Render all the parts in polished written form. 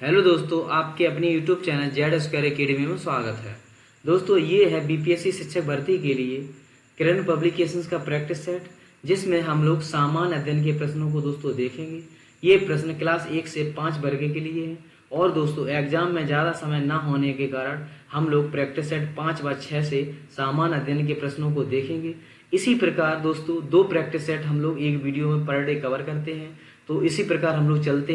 Hello दोस्तों, आपके अपने YouTube channel Z square academy में स्वागत है। दोस्तों, ये है बीपीएससी शिक्षक भर्ती के लिए किरण पब्लिकेशंस का प्रैक्टिस सेट, जिसमें हम लोग सामान्य अध्ययन के प्रश्नों को दोस्तों देखेंगे। ये प्रश्न क्लास 1 से 5 वर्ग के लिए है। और दोस्तों, एग्जाम में ज़्यादा समय ना होने के कारण हम लोग प्रैक्टिस सेट 5 व 6 से सामान्य अध्ययन के प्रश्नों को देखेंगे। इसी प्रकार दोस्तों 2 प्रैक्टिस सेट हम लोग एक वीडियो में पर डे कवर करते हैं। तो इसी प्रकार हम लोग चलते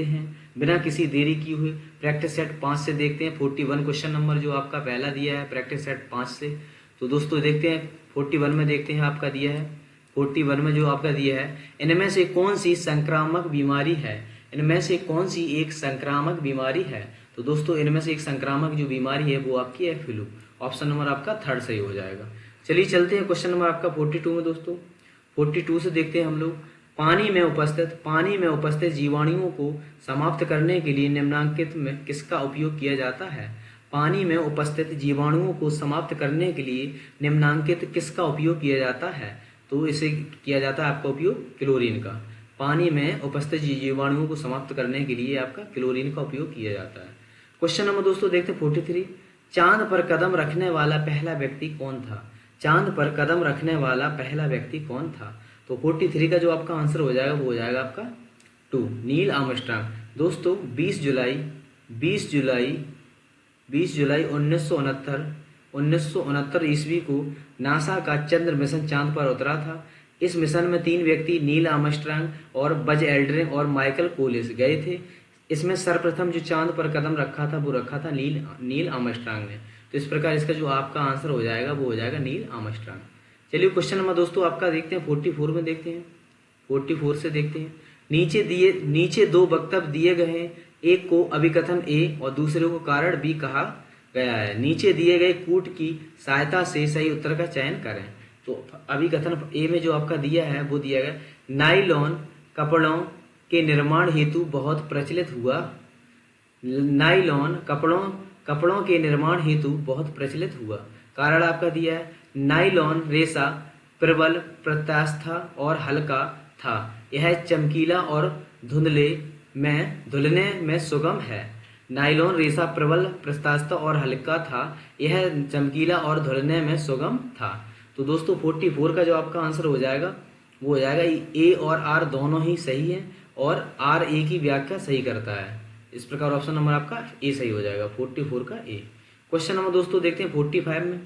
हैं बिना किसी देरी की हुए प्रैक्टिस सेट 5 से देखते हैं। 41 क्वेश्चन नंबर जो आपका पहला दिया है प्रैक्टिस सेट 5 से। तो दोस्तों देखते हैं 41 में, देखते हैं आपका दिया है 41 में जो आपका दिया है, इनमें से कौन सी संक्रामक बीमारी है। इनमें से कौन सी एक संक्रामक बीमारी है। तो दोस्तों इनमें से एक संक्रामक जो बीमारी है वो आपकी है फ्लू। ऑप्शन नंबर आपका थर्ड सही हो जाएगा। चलिए चलते हैं क्वेश्चन नंबर आपका 42 में। दोस्तों 42 से देखते हैं हम लोग, पानी में उपस्थित जीवाणुओं को समाप्त करने के लिए निम्नलिखित में किसका उपयोग किया जाता है। पानी में उपस्थित जीवाणुओं को समाप्त करने के लिए निम्नलिखित किसका उपयोग किया जाता है। तो इसे किया जाता है आपका उपयोग क्लोरीन का। पानी में उपस्थित जीवाणुओं को समाप्त करने के लिए आपका क्लोरीन का उपयोग किया जाता है। क्वेश्चन नंबर दोस्तों देखते हैं 43, चांद पर कदम रखने वाला पहला व्यक्ति कौन था। चांद पर कदम रखने वाला पहला व्यक्ति कौन था। तो 43 का जो आपका आंसर हो जाएगा वो हो जाएगा आपका 2, नील आर्मस्ट्रांग। दोस्तों 20 जुलाई 1969 ईस्वी को नासा का चंद्र मिशन चांद पर उतरा था। इस मिशन में 3 व्यक्ति नील आर्मस्ट्रांग और बज एल्ड्रिन और माइकल कोलिस गए थे। इसमें सर्वप्रथम जो चांद पर कदम रखा था वो रखा था नील आर्मस्ट्रांग ने। तो इस प्रकार इसका जो आपका आंसर हो जाएगा वो हो जाएगा नील आर्मस्ट्रांग। चलिए क्वेश्चन नंबर दोस्तों आपका देखते हैं 44 में, देखते हैं 44 से देखते हैं, नीचे 2 वक्तव्य दिए गए हैं। एक को अभिकथन ए और दूसरे को कारण बी कहा गया है। नीचे दिए गए कूट की सहायता से सही उत्तर का चयन करें। तो अभिकथन ए में जो आपका दिया है वो दिया गया, नाइलॉन कपड़ों के निर्माण हेतु बहुत प्रचलित हुआ। नाइलॉन कपड़ों के निर्माण हेतु बहुत प्रचलित हुआ। कारण आपका दिया है, नाइलॉन रेशा प्रबल, प्रत्यास्थ और हल्का था। यह चमकीला और धुलने में सुगम है। नाइलॉन रेशा प्रबल, प्रत्यास्थ और हल्का था। यह चमकीला और धुलने में सुगम था। तो दोस्तों 44 का जो आपका आंसर हो जाएगा वो हो जाएगा ए और आर दोनों ही सही है और आर ए की व्याख्या सही करता है। इस प्रकार ऑप्शन नंबर आपका ए सही हो जाएगा, 44 का ए। क्वेश्चन नंबर दोस्तों देखते हैं 45 में,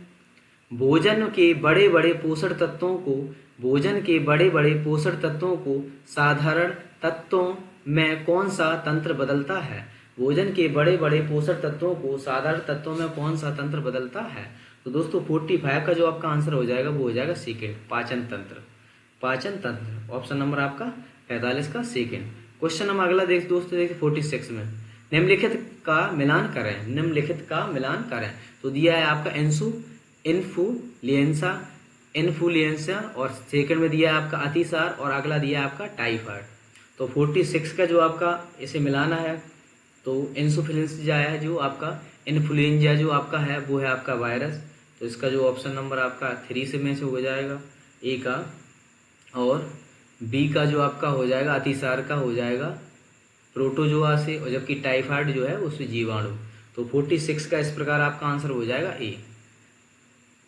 भोजन के बड़े बड़े पोषण तत्वों को साधारण तत्वों में कौन सा तंत्र बदलता है। भोजन के बड़े बड़े पोषण तत्वों को साधारण तत्वों में कौन सा तंत्र बदलता है। तो दोस्तों 45 का जो आपका आंसर हो जाएगा वो हो जाएगा सेकेंड, पाचन तंत्र। ऑप्शन नंबर आपका 45 का सेकेंड। क्वेश्चन नंबर अगला दोस्तों देखिए 46 में, निम्नलिखित का मिलान करें। तो दिया है आपका इन्फ्लुएंजा और सेकंड में दिया है आपका अतिसार और अगला दिया है आपका टाइफाइड। तो 46 का जो आपका इसे मिलाना है तो इन्फ्लुएंजा है जो आपका, इन्फ्लुएंजा जो आपका है वो है आपका वायरस। तो इसका जो ऑप्शन नंबर आपका 3 से में से हो जाएगा ए का, और बी का जो आपका हो जाएगा अतिसार का हो जाएगा प्रोटोजोआ से, और जबकि टाइफाइड जो है उससे जीवाणु। तो 46 का इस प्रकार आपका आंसर हो जाएगा ए,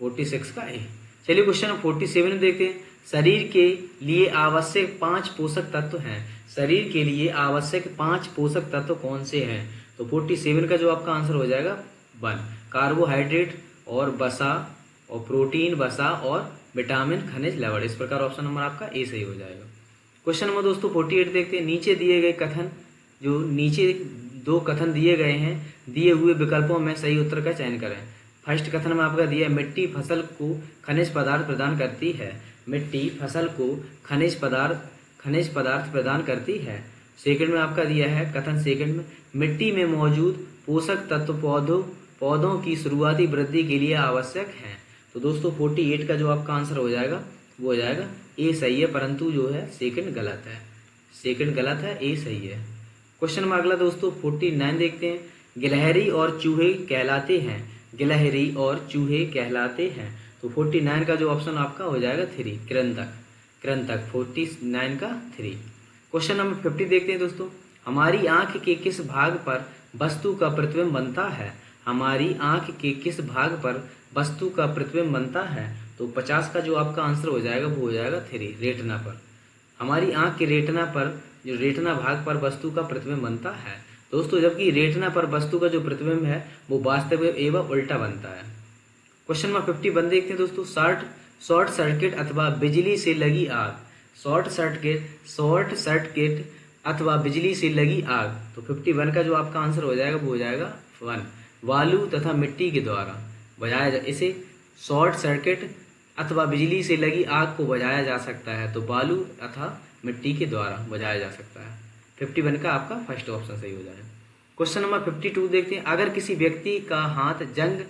46 का ए। चलिए क्वेश्चन 47 में देखते हैं, शरीर के लिए आवश्यक 5 पोषक तत्व हैं। शरीर के लिए आवश्यक 5 पोषक तत्व कौन से हैं। तो 47 का जो आपका आंसर हो जाएगा 1, कार्बोहाइड्रेट और वसा और प्रोटीन वसा और विटामिन खनिज लवण। इस प्रकार ऑप्शन नंबर आपका ए सही हो जाएगा। क्वेश्चन नंबर दोस्तों 48 देखते हैं, नीचे 2 कथन दिए गए हैं, दिए हुए विकल्पों में सही उत्तर का चयन करें। फर्स्ट कथन में आपका दिया है, मिट्टी फसल को खनिज पदार्थ प्रदान करती है। मिट्टी फसल को खनिज पदार्थ प्रदान करती है। सेकंड में आपका दिया है कथन सेकंड में, मिट्टी में मौजूद पोषक तत्व पौधों की शुरुआती वृद्धि के लिए आवश्यक है। तो दोस्तों 48 का जो आपका आंसर हो जाएगा वो हो जाएगा ए सही है, परंतु जो है सेकंड गलत है, ए सही है। क्वेश्चन में अगला दोस्तों 49 देखते हैं, गिलहरी और चूहे कहलाते हैं। तो 49 का जो ऑप्शन आपका हो जाएगा 3, कृंतक 49 का 3। क्वेश्चन नंबर 50 देखते हैं दोस्तों, हमारी आंख के किस भाग पर वस्तु का प्रतिबिंब बनता है? हमारी आंख के किस भाग पर वस्तु का प्रतिबिंब बनता है? तो 50 का जो आपका आंसर हो जाएगा वो हो जाएगा 3, रेटिना पर। हमारी आंख के रेटिना पर, जो रेटिना भाग पर वस्तु का प्रतिबिंब बनता है दोस्तों, जबकि रेटिना पर वस्तु का जो प्रतिबिंब है वो वास्तविक एवं उल्टा बनता है। क्वेश्चन नंबर 51 देखते हैं दोस्तों। शॉर्ट सर्किट अथवा बिजली से लगी आग। शॉर्ट सर्किट अथवा बिजली से लगी आग। तो 51 का जो आपका आंसर हो जाएगा वो हो जाएगा 1, बालू तथा मिट्टी के द्वारा बुझाया जा, इसे शॉर्ट सर्किट अथवा बिजली से लगी आग को बुझाया जा सकता है, तो बालू तथा मिट्टी के द्वारा बुझाया जा सकता है। 51 का आपका फर्स्ट ऑप्शन सही हो जाएगा। क्वेश्चन नंबर 52 देखते हैं। अगर किसी व्यक्ति का हाथ जंग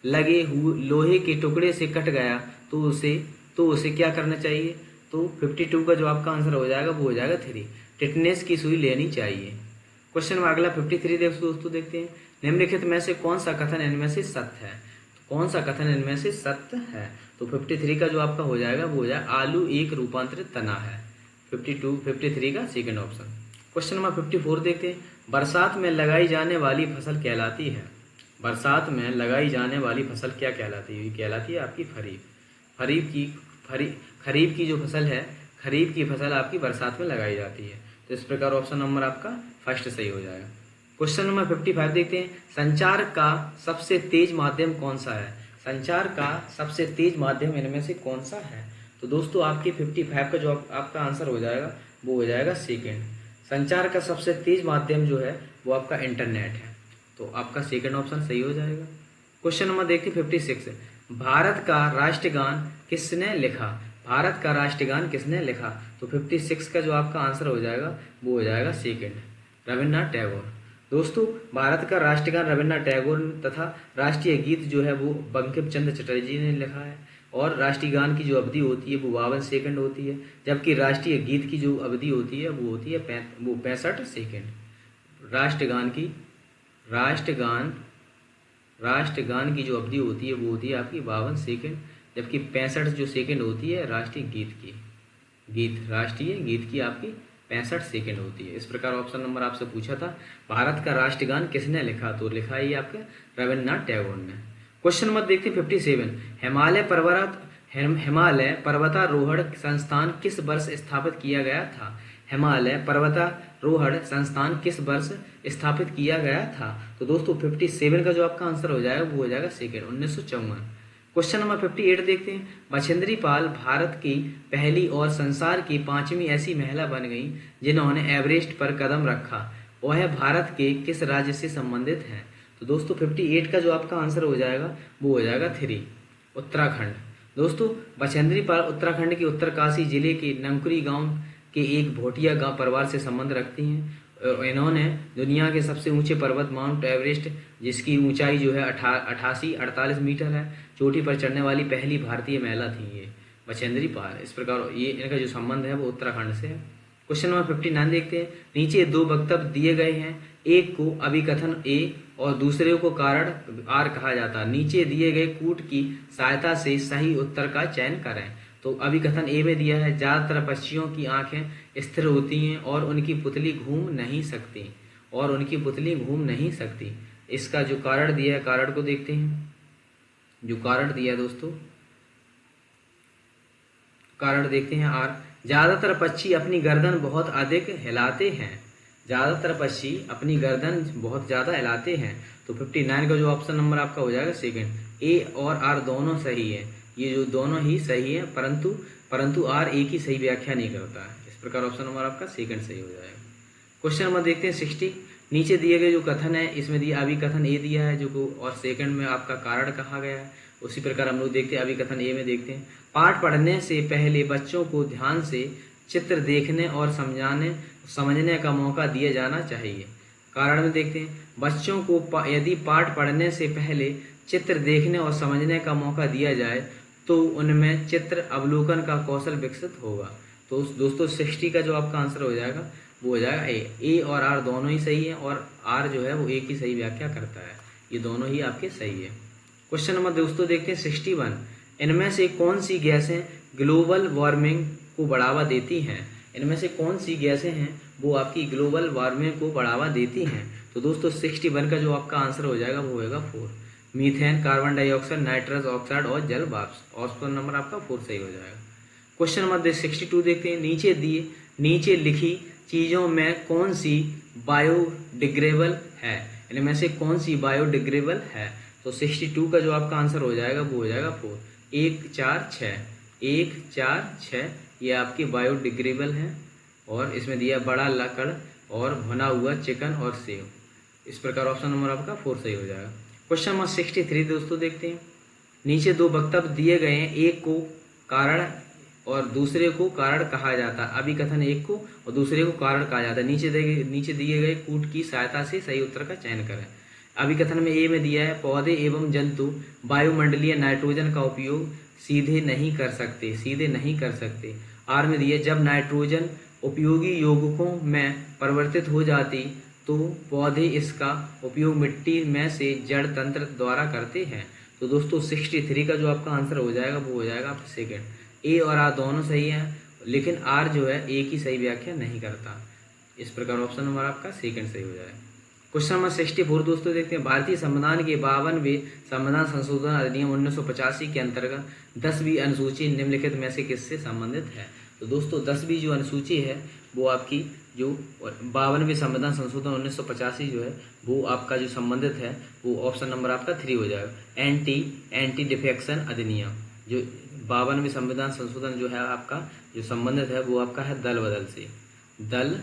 लगे हुए लोहे के टुकड़े से कट गया तो उसे क्या करना चाहिए? तो 52 का जो आपका आंसर हो जाएगा वो हो जाएगा 3, टिटनेस की सुई लेनी चाहिए। क्वेश्चन नंबर अगला 53 दोस्तों देखते हैं। निम्नलिखित में से कौन सा कथन इनमें से सत्य है? कौन सा कथन इनमें से सत्य है? तो 53 का जो आपका हो जाएगा वो हो जाएगा आलू एक रूपांतरित तना है। 53 का सेकंड ऑप्शन। क्वेश्चन नंबर 54 देखते हैं। बरसात में लगाई जाने वाली फसल कहलाती है। बरसात में लगाई जाने वाली फसल क्या कहलाती है? ये कहलाती है आपकी खरीफ की जो फसल है, खरीफ की फसल आपकी बरसात में लगाई जाती है। तो इस प्रकार ऑप्शन नंबर आपका फर्स्ट सही हो जाएगा। क्वेश्चन नंबर 55 देखते हैं। संचार का सबसे तेज माध्यम कौन सा है? संचार का सबसे तेज माध्यम इनमें से कौन सा है? तो दोस्तों आपकी 55 का जो आपका आंसर हो जाएगा वो हो जाएगा सेकंड। संचार का सबसे तेज माध्यम जो है वो आपका इंटरनेट है, तो आपका सेकंड ऑप्शन सही हो जाएगा। क्वेश्चन नंबर देखते 56। भारत का राष्ट्रगान किसने लिखा? भारत का राष्ट्रगान किसने लिखा? तो 56 का जो आपका आंसर हो जाएगा वो हो जाएगा सेकंड, रविन्द्रनाथ टैगोर। दोस्तों भारत का राष्ट्रगान रविन्द्रनाथ टैगोर तथा राष्ट्रीय गीत जो है वो बंकिम चंद्र चटर्जी ने लिखा है, और राष्ट्रीय गान की जो अवधि होती है वो 52 सेकंड होती है, जबकि राष्ट्रीय गीत की जो अवधि होती है वो होती है 65 सेकंड। राष्ट्रगान की जो अवधि होती है वो होती है आपकी 52 सेकंड, जबकि 65 जो सेकंड होती है राष्ट्रीय गीत की आपकी 65 सेकंड होती है। इस प्रकार ऑप्शन नंबर आपसे पूछा था भारत का राष्ट्रगान किसने लिखा, तो लिखा है ये आपके रविन्द्रनाथ टैगोर ने। क्वेश्चन नंबर देखते हैं 57। हिमालय पर्वतारोहण संस्थान किस वर्ष स्थापित किया गया था? हिमालय पर्वतारोहण संस्थान किस वर्ष स्थापित किया गया था? तो दोस्तों 57 का जो आपका आंसर हो जाएगा वो हो जाएगा सेकंड, 1954। क्वेश्चन नंबर 58 देखते हैं। बछेंद्री पाल भारत की पहली और संसार की 5वीं ऐसी महिला बन गई जिन्होंने एवरेस्ट पर कदम रखा। वह भारत के किस राज्य से संबंधित है? तो दोस्तों 58 का जो आपका आंसर हो जाएगा वो हो जाएगा 3, उत्तराखंड। दोस्तों बछेंद्री पाल उत्तराखंड के उत्तरकाशी जिले के नंकुरी गांव के एक भोटिया गांव परिवार से संबंध रखती हैं। इन्होंने दुनिया के सबसे ऊंचे पर्वत माउंट एवरेस्ट, जिसकी ऊंचाई जो है 48 मीटर है, चोटी पर चढ़ने वाली पहली भारतीय महिला थी ये बछेंद्री पाल। इस प्रकार ये इनका जो संबंध है वो उत्तराखंड से है। क्वेश्चन नंबर 59 देखते हैं। नीचे 2 वक्तव्य दिए गए हैं, एक को अभिकथन ए और दूसरे को कारण आर कहा जाता है। नीचे दिए गए कूट की सहायता से सही उत्तर का चयन करें। तो अभिकथन ए में दिया है, ज्यादातर पक्षियों की आंखें स्थिर होती हैं और उनकी पुतली घूम नहीं सकती। इसका जो कारण दिया है, कारण को देखते हैं। जो कारण दिया है दोस्तों, कारण देखते हैं आर। ज्यादातर पक्षी अपनी गर्दन बहुत अधिक हिलाते हैं। ज्यादातर पक्षी अपनी गर्दन बहुत ज्यादा हिलाते हैं। तो 59 का जो ऑप्शन नंबर आपका हो जाएगा सेकंड, ए और आर दोनों सही है। ये जो दोनों ही सही है, परंतु आर ए की सही व्याख्या नहीं करता है। इस प्रकार ऑप्शन नंबर आपका सेकंड सही हो जाएगा। क्वेश्चन नंबर देखते हैं 60। नीचे दिए गए जो कथन है इसमें दिया अभिकथन ए दिया है जो को, और सेकंड में आपका कारण कहा गया है। उसी प्रकार हम लोग देखते हैं अभिकथन ए में देखते हैं। पाठ पढ़ने से पहले बच्चों को ध्यान से चित्र देखने और समझने का मौका दिया जाना चाहिए। कारण में देखते हैं, बच्चों को यदि पाठ पढ़ने से पहले चित्र देखने और समझने का मौका दिया जाए तो उनमें चित्र अवलोकन का कौशल विकसित होगा। तो दोस्तों 60 का जो आपका आंसर हो जाएगा वो हो जाएगा ए और आर दोनों ही सही है, और आर जो है वो ए की सही व्याख्या करता है। ये दोनों ही आपके सही है। क्वेश्चन नंबर दोस्तों देखते हैं 61। इनमें से कौन सी गैसें ग्लोबल वार्मिंग को बढ़ावा देती हैं? इनमें से कौन सी गैसें हैं वो आपकी ग्लोबल वार्मिंग को बढ़ावा देती हैं। तो दोस्तों 61 का जो आपका आंसर हो जाएगा वो होगा 4। Methane, carbon dioxide, nitrous oxide और जल वाष्प। ऑप्शन नंबर आपका 4 सही हो जाएगा। क्वेश्चन नंबर 62 देखते हैं। नीचे लिखी चीजों में कौन सी बायोडिग्रेडेबल है, इनमें से कौन सी बायोडिग्रेडेबल है। तो 62 का जो आपका आंसर हो जाएगा वो हो जाएगा 4। 1 4 6, 1 4 6 ये आपकी बायोडिग्रेडेबल है। और इसमें दिया बड़ा लकड़ और भुना हुआ चिकन और सेव। इस प्रकार ऑप्शन नंबर आपका 4 सही हो जाएगा। क्वेश्चन नंबर 63 दोस्तों देखते हैं। नीचे दो वक्तव्य दिए गए हैं, एक को कारण और दूसरे को कारण कहा जाता है। अभिकथन एक को और दूसरे को कारण कहा जाता है। नीचे दिए गए कूट की सहायता से सही उत्तर का चयन करें। अभिकथन में ए में दिया है, पौधे एवं जंतु वायुमंडलीय नाइट्रोजन का उपयोग सीधे नहीं कर सकते। आर में दिया, जब नाइट्रोजन उपयोगी यौगिकों में परिवर्तित हो जाती तो पौधे इसका उपयोग मिट्टी में से जड़ तंत्र द्वारा करते हैं। तो दोस्तों 63 का जो आपका आंसर हो जाएगा वो हो जाएगा आपका सेकंड। ए और आर दोनों सही हैं, लेकिन आर जो है ए की सही व्याख्या नहीं करता। इस प्रकार ऑप्शन नंबर आपका सेकंड सही हो जाएगा। क्वेश्चन नंबर 64 दोस्तों देखते हैं। भारतीय संविधान के 52वें संविधान संशोधन अधिनियम 1985 के अंतर्गत 10वीं अनुसूची निम्नलिखित में से किससे संबंधित है। तो दोस्तों 10वीं जो अनुसूची है वो आपकी जो 52वें संविधान संशोधन 1985 जो है वो आपका जो संबंधित है वो ऑप्शन नंबर आपका 3 हो जाएगा। एंटी डिफेक्शन अधिनियम जो 52वें संविधान संशोधन जो है आपका जो संबंधित है वो आपका है दल बदल से। दल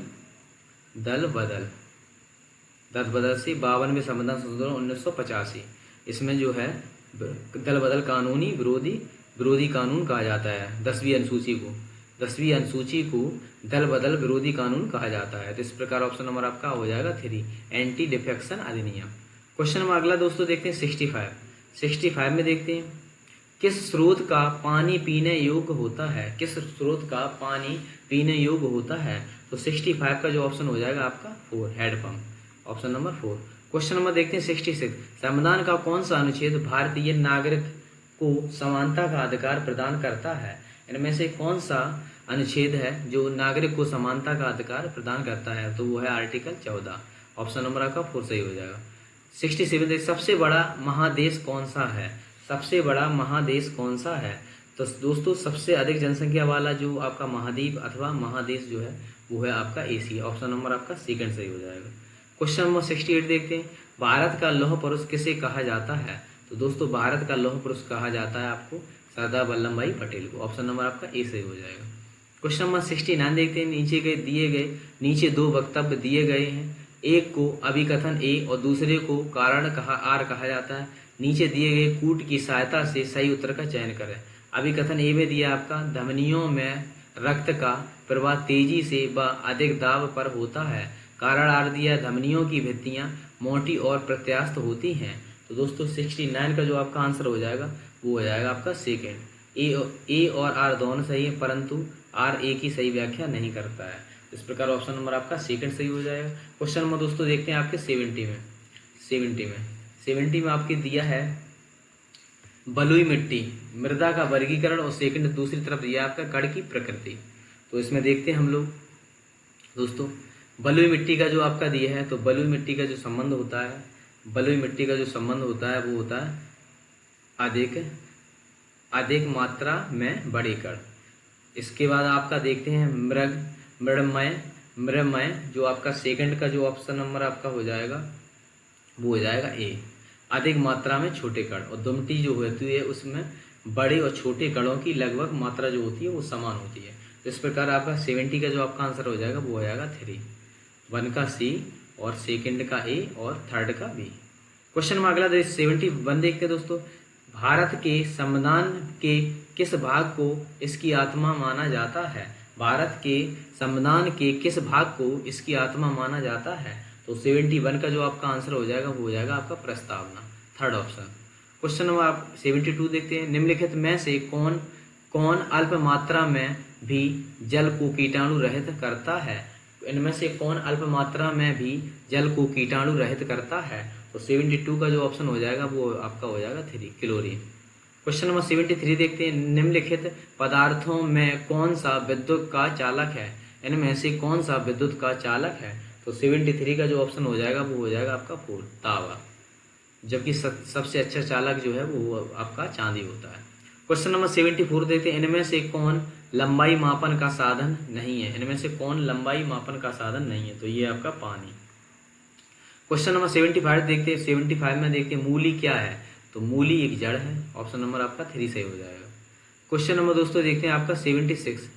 बदल से 52वें संविधान संशोधन 1985। इसमें जो है दल बदल कानूनी विरोधी कानून कहा जाता है। 10वीं अनुसूची को दल बदल विरोधी कानून कहा जाता है। तो इस प्रकार ऑप्शन नंबर आपका हो जाएगा 3, एंटी डिफेक्शन अधिनियम। क्वेश्चन नंबर अगला दोस्तों देखते हैं 65 में देखते हैं, किस स्रोत का पानी पीने योग्य होता है। तो 65 का जो ऑप्शन हो जाएगा आपका 4, hand pump. Option number 4। Question number देखते हैं 66, संविधान का कौन सा अनुच्छेद भारतीय नागरिक को समानता का अधिकार प्रदान करता है। इनमें से कौन सा अनुच्छेद है जो नागरिक को समानता का अधिकार प्रदान करता है। तो वो है आर्टिकल 14। ऑप्शन नंबर आपका 4 सही हो जाएगा। 67, सबसे बड़ा महादेश कौन सा है। तो दोस्तों सबसे अधिक जनसंख्या वाला जो आपका महाद्वीप अथवा महादेश जो है वो है आपका एशिया। ऑप्शन नंबर आपका सेकंड सही हो जाएगा। क्वेश्चन नंबर 68 देखते हैं, भारत का लौह पुरुष किसे कहा जाता है। तो दोस्तों भारत का लौह पुरुष कहा जाता है आपको सरदार वल्लभ भाई पटेल को। ऑप्शन नंबर आपका ए सही हो जाएगा। क्वेश्चन नंबर 69 देखते हैं, नीचे दो वक्तव्य दिए गए हैं, एक को अभिकथन ए और दूसरे को कारण आर कहा जाता है। नीचे दिए गए कूट की सहायता से सही उत्तर का चयन करें। अभिकथन ए में दिया आपका, धमनियों में रक्त का प्रवाह तेजी से व अधिक दाब पर होता है। कारण आर दिया, धमनियों की भित्तियां मोटी और प्रत्यास्थ होती हैं। तो दोस्तों 69 का जो आपका आंसर हो जाएगा वो हो जाएगा आपका सेकंड। ए और आर दोनों सही है, परंतु आर ए की सही व्याख्या नहीं करता है। इस प्रकार ऑप्शन नंबर आपका सेकंड सही हो जाएगा। क्वेश्चन नंबर दोस्तों देखते हैं आपके 70 में आपके दिया है बलुई मिट्टी मृदा का वर्गीकरण और सेकंड दूसरी तरफ दिया आपका कण की प्रकृति। तो इसमें देखते हैं हम लोग दोस्तों बलुई मिट्टी का जो आपका दिया है, तो बलुई मिट्टी का जो संबंध होता है वो होता है अधिक मात्रा में बड़े कण। इसके बाद आपका देखते हैं मृगमय जो आपका सेकंड का जो ऑप्शन नंबर आपका हो जाएगा वो हो जाएगा ए, अधिक मात्रा में छोटे कण। और दुमटी जो होती है उसमें बड़े और छोटे कणों की लगभग मात्रा जो होती है वो समान होती है। तो इस प्रकार आपका 70 का जो आपका आंसर हो जाएगा वो हो जाएगा 3, 1 का सी और सेकंड का ए और थर्ड का बी। क्वेश्चन में अगला 71 देखते हैं दोस्तों, भारत के संविधान के किस भाग को इसकी आत्मा माना जाता है। भारत के संविधान के किस भाग को इसकी आत्मा माना जाता है। तो 71 का जो आपका आंसर हो जाएगा वो हो जाएगा आपका प्रस्तावना, थर्ड ऑप्शन। क्वेश्चन नंबर आप 72 देखते हैं, निम्नलिखित में से कौन अल्प मात्रा में भी जल को कीटाणु रहित करता है। इनमें से कौन अल्प मात्रा में भी जल को कीटाणु रहित करता है। तो 72 का जो ऑप्शन हो जाएगा वो आपका हो जाएगा 3, क्लोरीन। क्वेश्चन नंबर 73 देखते हैं, निम्नलिखित पदार्थों में कौन सा विद्युत का चालक है। इनमें से कौन सा विद्युत का चालक है? तो 73 का जो ऑप्शन हो जाएगा वो हो जाएगा आपका फोर, तांबा। जबकि सबसे अच्छा चालक जो है वो आपका चांदी होता है। क्वेश्चन नंबर 74 देखते हैं, इनमें से कौन लंबाई मापन का साधन नहीं है? इनमें से कौन लंबाई मापन का साधन नहीं है? तो ये आपका पानी। क्वेश्चन नंबर 75 देखते हैं, 75 में देखते हैं मूली क्या है? तो मूली एक जड़ है। ऑप्शन नंबर आपका 3 सही हो जाएगा। क्वेश्चन नंबर दोस्तों देखते हैं आपका 76,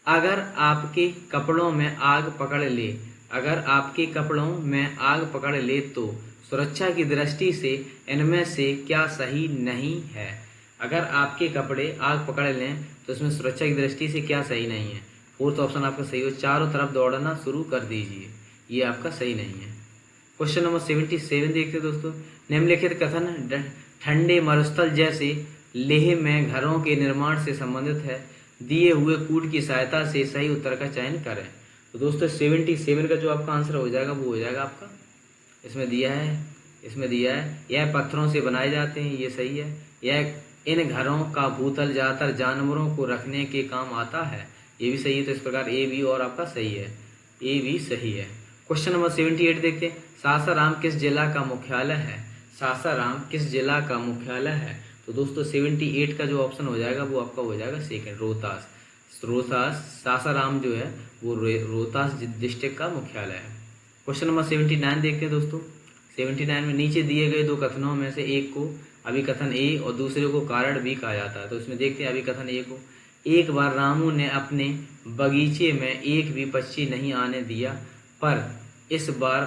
अगर आपके कपड़ों में आग पकड़ ले, अगर आपके कपड़ों में आग पकड़ ले तो सुरक्षा की दृष्टि से इनमें से क्या सही नहीं है? अगर आपके कपड़े आग पकड़ लें तो इसमें सुरक्षा की दृष्टि से क्या सही नहीं है? फोर्थ ऑप्शन आपका सही हो, चारों तरफ दौड़ना शुरू कर दीजिए, ये आपका सही नहीं है। क्वेश्चन नंबर 77 देखते हैं दोस्तों, निम्नलिखित कथन ठंडे मरुस्थल जैसे लेह में घरों के निर्माण से संबंधित है, दिए हुए कूट की सहायता से सही उत्तर का चयन करें। तो दोस्तों 77 का जो आपका आंसर हो जाएगा वो हो जाएगा आपका, इसमें दिया है यह पत्थरों से बनाए जाते हैं, ये सही है। यह इन घरों का भूतल ज्यादातर जानवरों को रखने के काम आता है, ये भी सही है। तो इस प्रकार ए बी और आपका सही है, ए बी सही है। क्वेश्चन नंबर 78 देखते हैं, सासाराम किस जिला का मुख्यालय है? सासाराम किस जिला का मुख्यालय है? तो दोस्तों 78 का जो ऑप्शन हो जाएगा वो आपका हो जाएगा सेकंड, रोहतास। रोहतास, सासाराम जो है वो रोहतास डिस्ट्रिक्ट का मुख्यालय है। क्वेश्चन नंबर 79 देखते हैं दोस्तों। 79 में नीचे दिए गए दो कथनों में से एक को अभिकथन ए और दूसरे को कारण बी कहा जाता है। तो इसमें देखते हैं अभिकथन ए को, एक बार रामू ने अपने बगीचे में एक भी पक्षी नहीं आने दिया, पर इस बार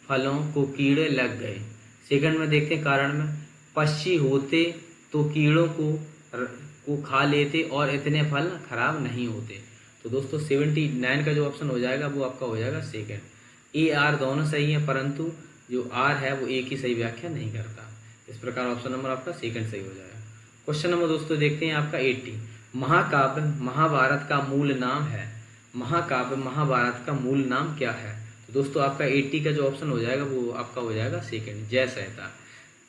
फलों को कीड़े लग गए। सेकंड में देखते हैं कारण में, पक्षी होते तो कीड़ों को खा लेते और इतने फल खराब नहीं होते। तो दोस्तों 79 का जो ऑप्शन हो जाएगा वो आपका हो जाएगा सेकंड। ए आर दोनों सही है, परंतु जो आर है वो एक ही सही व्याख्या नहीं करता। इस प्रकार ऑप्शन नंबर आपका सेकंड सही हो जाएगा। क्वेश्चन नंबर दोस्तों देखते हैं आपका 80, महाकाव्य महाभारत का मूल नाम है। महाकाव्य महाभारत का मूल नाम क्या है? तो दोस्तों आपका 80 का जो ऑप्शन हो जाएगा वो आपका हो जाएगा सेकंड, जय संहिता।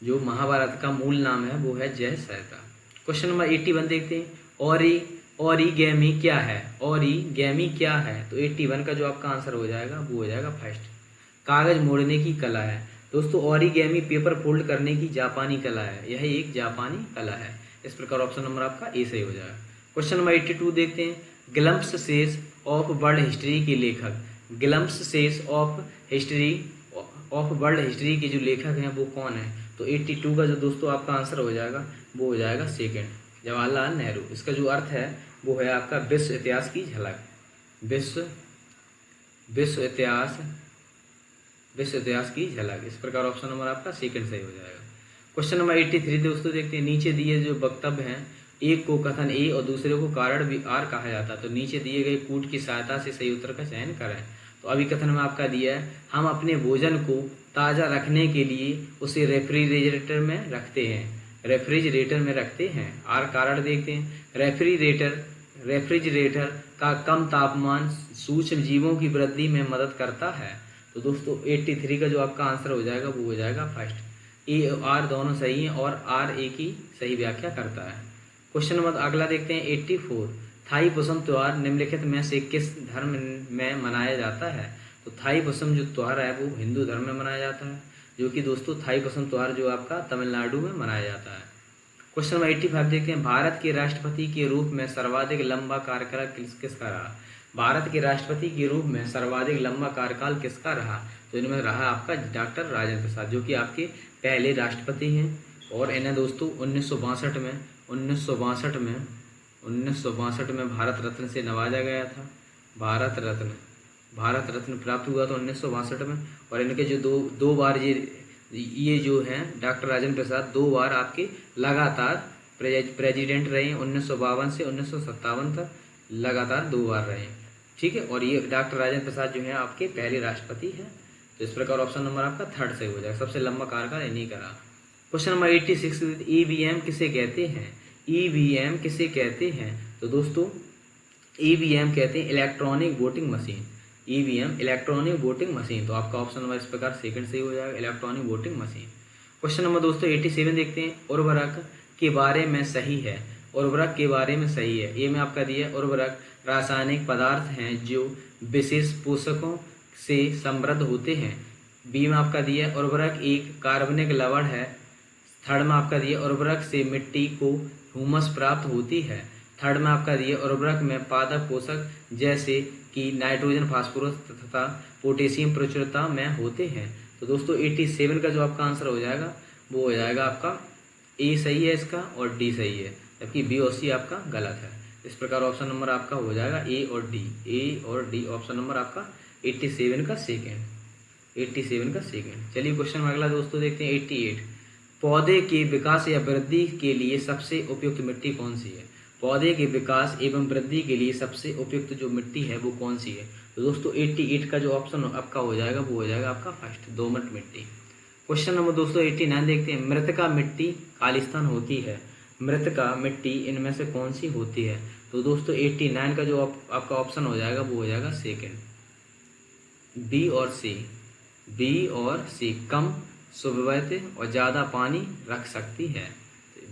जो महाभारत का मूल नाम है वो है जय संहिता। क्वेश्चन नंबर 81 देखते हैं, ओरिगेमी क्या है? ओरिगेमी क्या है? तो 81 का जो आपका आंसर हो जाएगा वो हो जाएगा फर्स्ट, कागज मोड़ने की कला है। दोस्तों ओरिगेमी पेपर फोल्ड करने की जापानी कला है, यह एक जापानी कला है। इस प्रकार ऑप्शन नंबर आपका ए सही हो जाएगा। क्वेश्चन नंबर 82 देखते हैं, ग्लिम्प्सेस ऑफ वर्ल्ड हिस्ट्री के लेखक, ग्लिम्प्सेस ऑफ वर्ल्ड हिस्ट्री के जो लेखक हैं वो कौन है? तो 82 का जो दोस्तों आपका आंसर हो जाएगा वो हो जाएगा सेकंड, जवाहरलाल नेहरू। इसका जो अर्थ है वो है आपका विश्व इतिहास की झलक, विश्व इतिहास की झलक। इस प्रकार ऑप्शन नंबर आपका सेकंड सही हो जाएगा। क्वेश्चन नंबर 83 दोस्तों देखते हैं, नीचे दिए जो वक्तव्य हैं, एक को कथन ए और दूसरे को कारण बी आर कहा जाता है। तो नीचे दिए गए कूट की सहायता से सही उत्तर का चयन करें। तो अभिकथन में आपका दिया है, हम अपने भोजन को ताज़ा रखने के लिए उसे रेफ्रिजरेटर में रखते हैं। आर कारण देखते हैं, रेफ्रिजरेटर का कम तापमान सूक्ष्म जीवों की वृद्धि में मदद करता है। तो दोस्तों 83 का जो आपका आंसर हो जाएगा वो हो जाएगा फर्स्ट, ए और आर दोनों सही हैं और आर ए की सही व्याख्या करता है। क्वेश्चन नंबर अगला देखते हैं 84, थाई पुसम त्योहार निम्नलिखित में से किस धर्म में मनाया जाता है? तो थाई पुसम जो त्योहार है वो हिंदू धर्म में मनाया जाता है, जो कि दोस्तों थाई पुसम त्योहार जो आपका तमिलनाडु में मनाया जाता है। क्वेश्चन नंबर 85 देखते हैं, भारत के राष्ट्रपति के रूप में सर्वाधिक लंबा कार्यकाल किसका रहा? भारत के राष्ट्रपति के रूप में सर्वाधिक लंबा कार्यकाल किसका रहा? तो इनमें रहा आपका डॉक्टर राजेंद्र प्रसाद, जो कि आपके पहले राष्ट्रपति हैं। और इन्हें दोस्तों 1962 में भारत रत्न से नवाजा गया था। भारत रत्न प्राप्त हुआ था 1962 में। और इनके जो दो बार ये जो हैं डॉक्टर राजेंद्र प्रसाद 2 बार आपके लगातार प्रेसिडेंट रहे हैं, 1952 से 1957 तक लगातार 2 बार रहे हैं। ठीक है, और ये डॉक्टर राजेंद्र प्रसाद जो है आपके पहले राष्ट्रपति हैं। तो इस प्रकार ऑप्शन नंबर आपका थर्ड सही हो जाएगा, सबसे लंबा कार्यकाल इन्हीं का रहा। क्वेश्चन नंबर 86, ईवीएम किसे कहते हैं? ईवीएम किसे कहते हैं? तो दोस्तों ईवीएम कहते हैं electronic voting machine. EVM electronic voting machine. तो आपका ऑप्शन नंबर इस प्रकार सेकंड सही हो जाएगा, electronic voting machine. Question number दोस्तों 87 देखते हैं, उर्वरक के बारे में सही है। उर्वरक के बारे में सही है। ए में आपका दिया है उर्वरक रासायनिक पदार्थ हैं जो विशेष पोषकों से समृद्ध होते हैं। बी में आपका दिया है उर्वरक एक कार्बनिक लवण है। थर्ड में आपका दिया उर्वरक से मिट्टी को ह्यूमस प्राप्त होती है। थर्ड में आपका दिया उर्वरक में पादप पोषक जैसे कि नाइट्रोजन, फास्फोरस तथा पोटेशियम प्रचुरता में होते हैं। तो दोस्तों 87 का जो आपका आंसर हो जाएगा वो हो जाएगा आपका ए सही है इसका और डी सही है, जबकि बी और सी आपका गलत है। इस प्रकार ऑप्शन नंबर आपका हो जाएगा ए और डी। ए और डी ऑप्शन नंबर आपका 87 का सेकेंड। 87 का सेकेंड। चलिए क्वेश्चन में अगला दोस्तों देखते हैं 88। पौधे के विकास या वृद्धि के लिए सबसे उपयुक्त मिट्टी कौन सी है? पौधे के विकास एवं वृद्धि के लिए सबसे उपयुक्त जो मिट्टी है वो कौन सी है? तो दोस्तों 88 का जो ऑप्शन आपका हो जाएगा वो हो जाएगा आपका फर्स्ट, दोमट मिट्टी। क्वेश्चन नंबर दोस्तों 89 देखते हैं। मृतिका मिट्टी खालिस्तान होती है। मृतिका मिट्टी इनमें से कौन सी होती है? तो दोस्तों 89 का जो आपका ऑप्शन हो जाएगा वो हो जाएगा सेकेंड, बी और सी। बी और सी कम सुव्यवस्थित और ज़्यादा पानी रख सकती है।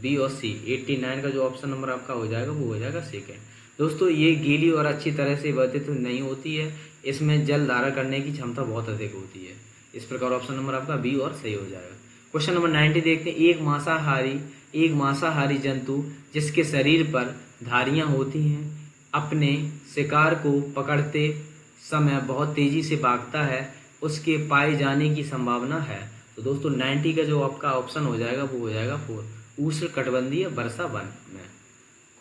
बी और सी 89 का जो ऑप्शन नंबर आपका हो जाएगा वो हो जाएगा सेकेंड। दोस्तों ये गीली और अच्छी तरह से वर्धित नहीं होती है, इसमें जल धारण करने की क्षमता बहुत अधिक होती है। इस प्रकार ऑप्शन नंबर आपका बी और सही हो जाएगा। क्वेश्चन नंबर 90 देखते हैं। एक मांसाहारी जंतु जिसके शरीर पर धारियां होती हैं अपने शिकार को पकड़ते समय बहुत तेजी से भागता है, उसके पाए जाने की संभावना है। तो दोस्तों 90 का जो आपका ऑप्शन हो जाएगा वो हो जाएगा 4, उष्णकटिबंधीय वर्षा वन में।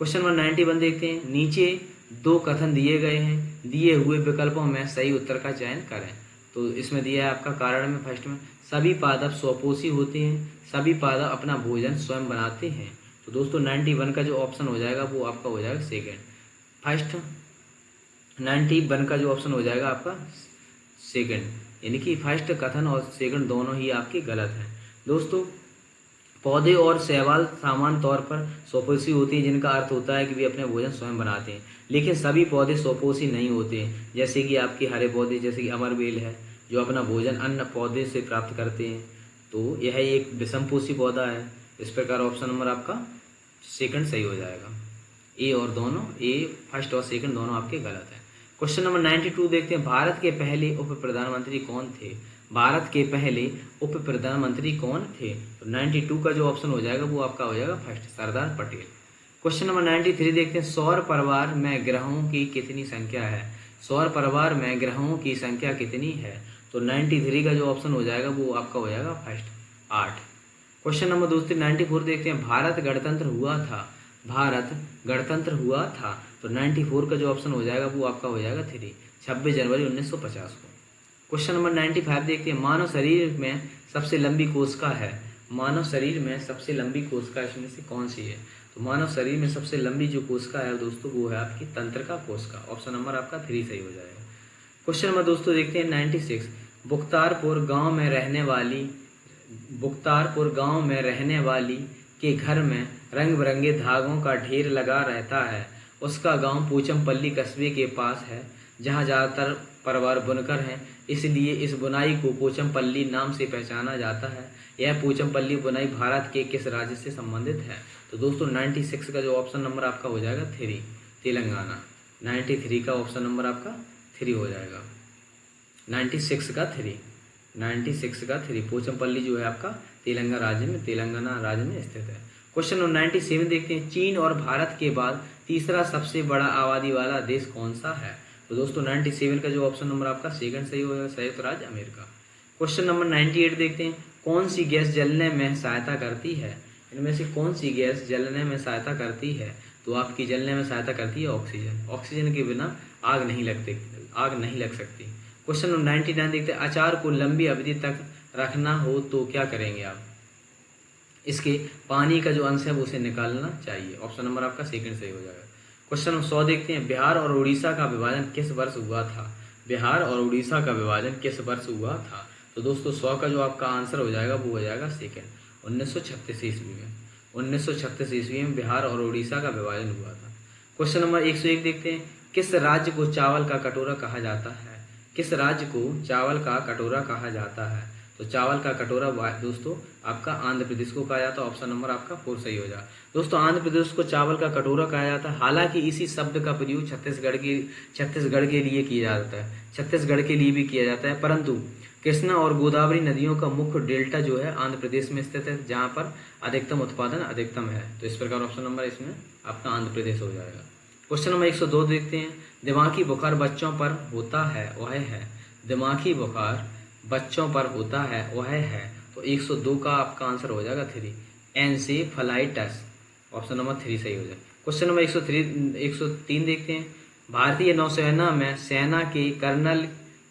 क्वेश्चन नंबर 91 देखते हैं। नीचे दो कथन दिए गए हैं, दिए हुए विकल्पों में सही उत्तर का चयन करें। तो इसमें दिया है आपका कारण में फर्स्ट में सभी पादप स्वपोषी होते हैं, सभी पादप अपना भोजन स्वयं बनाते हैं। तो दोस्तों 91 का जो ऑप्शन हो जाएगा वो आपका हो जाएगा सेकेंड। फर्स्ट 91 का जो ऑप्शन हो जाएगा आपका सेकेंड, यानी कि फर्स्ट कथन और सेकंड दोनों ही आपके गलत हैं। दोस्तों पौधे और शैवाल सामान्य तौर पर स्वपोषी होती हैं, जिनका अर्थ होता है कि वे अपने भोजन स्वयं बनाते हैं, लेकिन सभी पौधे स्वपोषी नहीं होते हैं। जैसे कि आपके हरे पौधे जैसे कि अमरबेल है जो अपना भोजन अन्य पौधे से प्राप्त करते हैं, तो यह एक विषमपोषी पौधा है। इस प्रकार ऑप्शन नंबर आपका सेकंड सही हो जाएगा। ए और दोनों, ए फर्स्ट और सेकंड दोनों आपके गलत हैं। क्वेश्चन नंबर 92 देखते हैं। भारत के पहले उप प्रधानमंत्री कौन थे? भारत के पहले उप प्रधानमंत्री कौन थे? तो 92 का जो ऑप्शन हो जाएगा वो आपका हो जाएगा first, Sardar Patel. Question number 93 देखते हैं। सौर परिवार में ग्रहों की कितनी संख्या है? सौर परिवार में ग्रहों की संख्या कितनी है? तो 93 का जो ऑप्शन हो जाएगा वो आपका हो जाएगा फर्स्ट, 8। क्वेश्चन नंबर दोस्तों 94 देखते हैं। भारत गणतंत्र हुआ था। भारत गणतंत्र हुआ था। तो 94 का जो ऑप्शन हो जाएगा वो आपका हो जाएगा 3, 26 जनवरी 1950 को। क्वेश्चन नंबर 95 देखते हैं। मानव शरीर में सबसे लंबी कोशिका है। मानव शरीर में सबसे लंबी कोशिका इसमें से कौन सी है? तो मानव शरीर में सबसे लंबी जो कोशिका है दोस्तों वो है आपकी तंत्रिका कोशिका। ऑप्शन नंबर आपका 3 सही हो जाएगा। क्वेश्चन नंबर दोस्तों देखते हैं 96। बुख्तारपुर गांव में रहने वाली के घर में रंग बिरंगे धागों का ढेर लगा रहता है। उसका गांव पोचमपल्ली कस्बे के पास है, जहां ज़्यादातर परिवार बुनकर हैं, इसलिए इस बुनाई को पोचमपल्ली नाम से पहचाना जाता है। यह पोचमपल्ली बुनाई भारत के किस राज्य से संबंधित है? तो दोस्तों 96 का जो ऑप्शन नंबर आपका हो जाएगा 3, तेलंगाना। 93 का ऑप्शन नंबर आपका 3 हो जाएगा। 96 का 3 पोचमपल्ली जो है आपका तेलंगाना राज्य में स्थित है। क्वेश्चन नंबर 97 देखते हैं। चीन और भारत के बाद तीसरा सबसे बड़ा आबादी वाला देश कौन सा है? तो दोस्तों 97 का जो ऑप्शन नंबर आपका सेकंड सही होगा, संयुक्त राज्य अमेरिका। क्वेश्चन नंबर 98 देखते हैं। कौन सी गैस जलने में सहायता करती है? इनमें से कौन सी गैस जलने में सहायता करती है? तो आपकी जलने में सहायता करती है ऑक्सीजन। ऑक्सीजन के बिना आग नहीं लग सकती। क्वेश्चन नंबर 99 देखते हैं। अचार को लंबी अवधि तक रखना हो तो क्या करेंगे आप? इसके पानी का जो अंश है वो उसे निकालना चाहिए। ऑप्शन नंबर आपका सेकंड सही हो जाएगा। क्वेश्चन नंबर 100 देखते हैं। बिहार और उड़ीसा का विभाजन किस वर्ष हुआ था? बिहार और उड़ीसा का विभाजन किस वर्ष हुआ था? तो दोस्तों 100 का जो आपका आंसर हो जाएगा वो हो जाएगा सेकंड, 1936 ईस्वी में। 1936 ईस्वी में बिहार और उड़ीसा का विभाजन हुआ था। क्वेश्चन नंबर 101 देखते हैं। किस राज्य को चावल का कटोरा कहा जाता है? किस राज्य को चावल का कटोरा कहा जाता है? तो तो चावल का कटोरा दोस्तों आपका आंध्र प्रदेश को कहा जाता है। ऑप्शन नंबर आपका 4 सही हो जाएगा। दोस्तों आंध्र प्रदेश को चावल का कटोरा कहा जाता है। हालांकि इसी शब्द का प्रयोग छत्तीसगढ़ के लिए किया जाता है, छत्तीसगढ़ के लिए भी किया जाता है, परंतु कृष्णा और गोदावरी नदियों का मुख्य डेल्टा जो है आंध्र प्रदेश में स्थित है, जहां पर अधिकतम उत्पादन अधिकतम है। तो इस प्रकार ऑप्शन नंबर इसमें आपका आंध्र प्रदेश हो जाएगा। क्वेश्चन नंबर 102 देखते हैं। दिमागी बुखार बच्चों पर होता है वह है, दिमागी बुखार बच्चों पर होता है वह है। तो 102 का आपका आंसर हो जाएगा 3, एन्सेफेलाइटिस। ऑप्शन नंबर 3 सही हो जाएगा। क्वेश्चन नंबर 103 देखते हैं। भारतीय नौसेना में सेना के कर्नल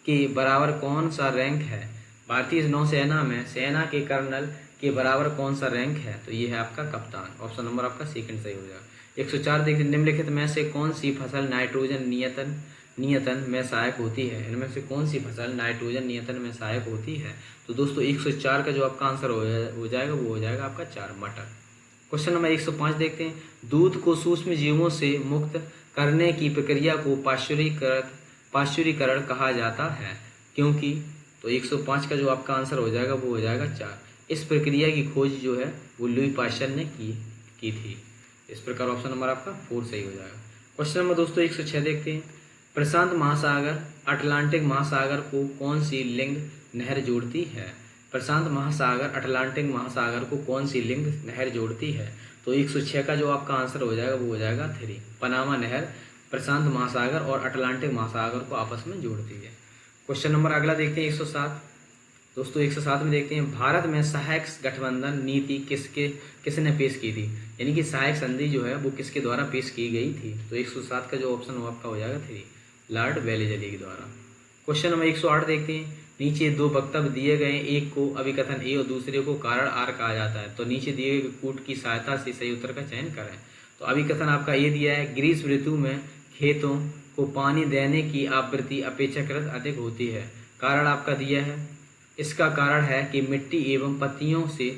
के बराबर कौन सा रैंक है? भारतीय नौसेना में सेना के कर्नल के बराबर कौन सा रैंक है? तो ये है आपका कप्तान। ऑप्शन नंबर आपका सेकंड सही हो जाएगा। 104 देखते हैं। निम्नलिखित में से कौन सी फसल नाइट्रोजन नियंत्रण में सहायक होती है? इनमें से कौन सी फसल नाइट्रोजन नियंत्रण में सहायक होती है? तो दोस्तों 104 का जो आपका आंसर हो जाएगा वो हो जाएगा आपका 4, मटर। क्वेश्चन नंबर 105 देखते हैं। दूध को सूक्ष्म जीवों से मुक्त करने की प्रक्रिया को पाश्चुरीकरण कहा जाता है, क्योंकि? तो 105 का जो आपका आंसर हो जाएगा वो हो जाएगा 4। इस प्रक्रिया की खोज जो है वो लुई पाश्चर ने की थी। इस प्रकार ऑप्शन नंबर आपका 4 सही हो जाएगा। क्वेश्चन नंबर दोस्तों 106 देखते हैं। प्रशांत महासागर अटलांटिक महासागर को कौन सी लिंक नहर जोड़ती है? प्रशांत महासागर अटलांटिक महासागर को कौन सी लिंक नहर जोड़ती है? तो 106 का जो आपका आंसर हो जाएगा वो हो जाएगा 3, पनामा नहर प्रशांत महासागर और अटलांटिक महासागर को आपस में जोड़ती है। क्वेश्चन नंबर अगला देखते हैं 107। दोस्तों 107 में देखते हैं। भारत में सहायक गठबंधन नीति किसने पेश की थी? यानी कि सहायक संधि जो है वो किसके द्वारा पेश की गई थी? तो 107 का जो ऑप्शन हो आपका हो जाएगा 3, लॉर्ड वेलेस्ली के द्वारा। क्वेश्चन नंबर 108 देखते हैं। नीचे 2 वक्तव्य दिए गए, एक को अभिकथन ए और दूसरे को कारण आर कहा जाता है। तो नीचे दिए गए कूट की सहायता से सही उत्तर का चयन करें। तो अभिकथन आपका ये दिया है। ग्रीष्म ऋतु में खेतों को पानी देने की आवृत्ति अपेक्षाकृत अधिक होती है। कारण आपका दिया है। इसका कारण है कि मिट्टी एवं पत्तियों से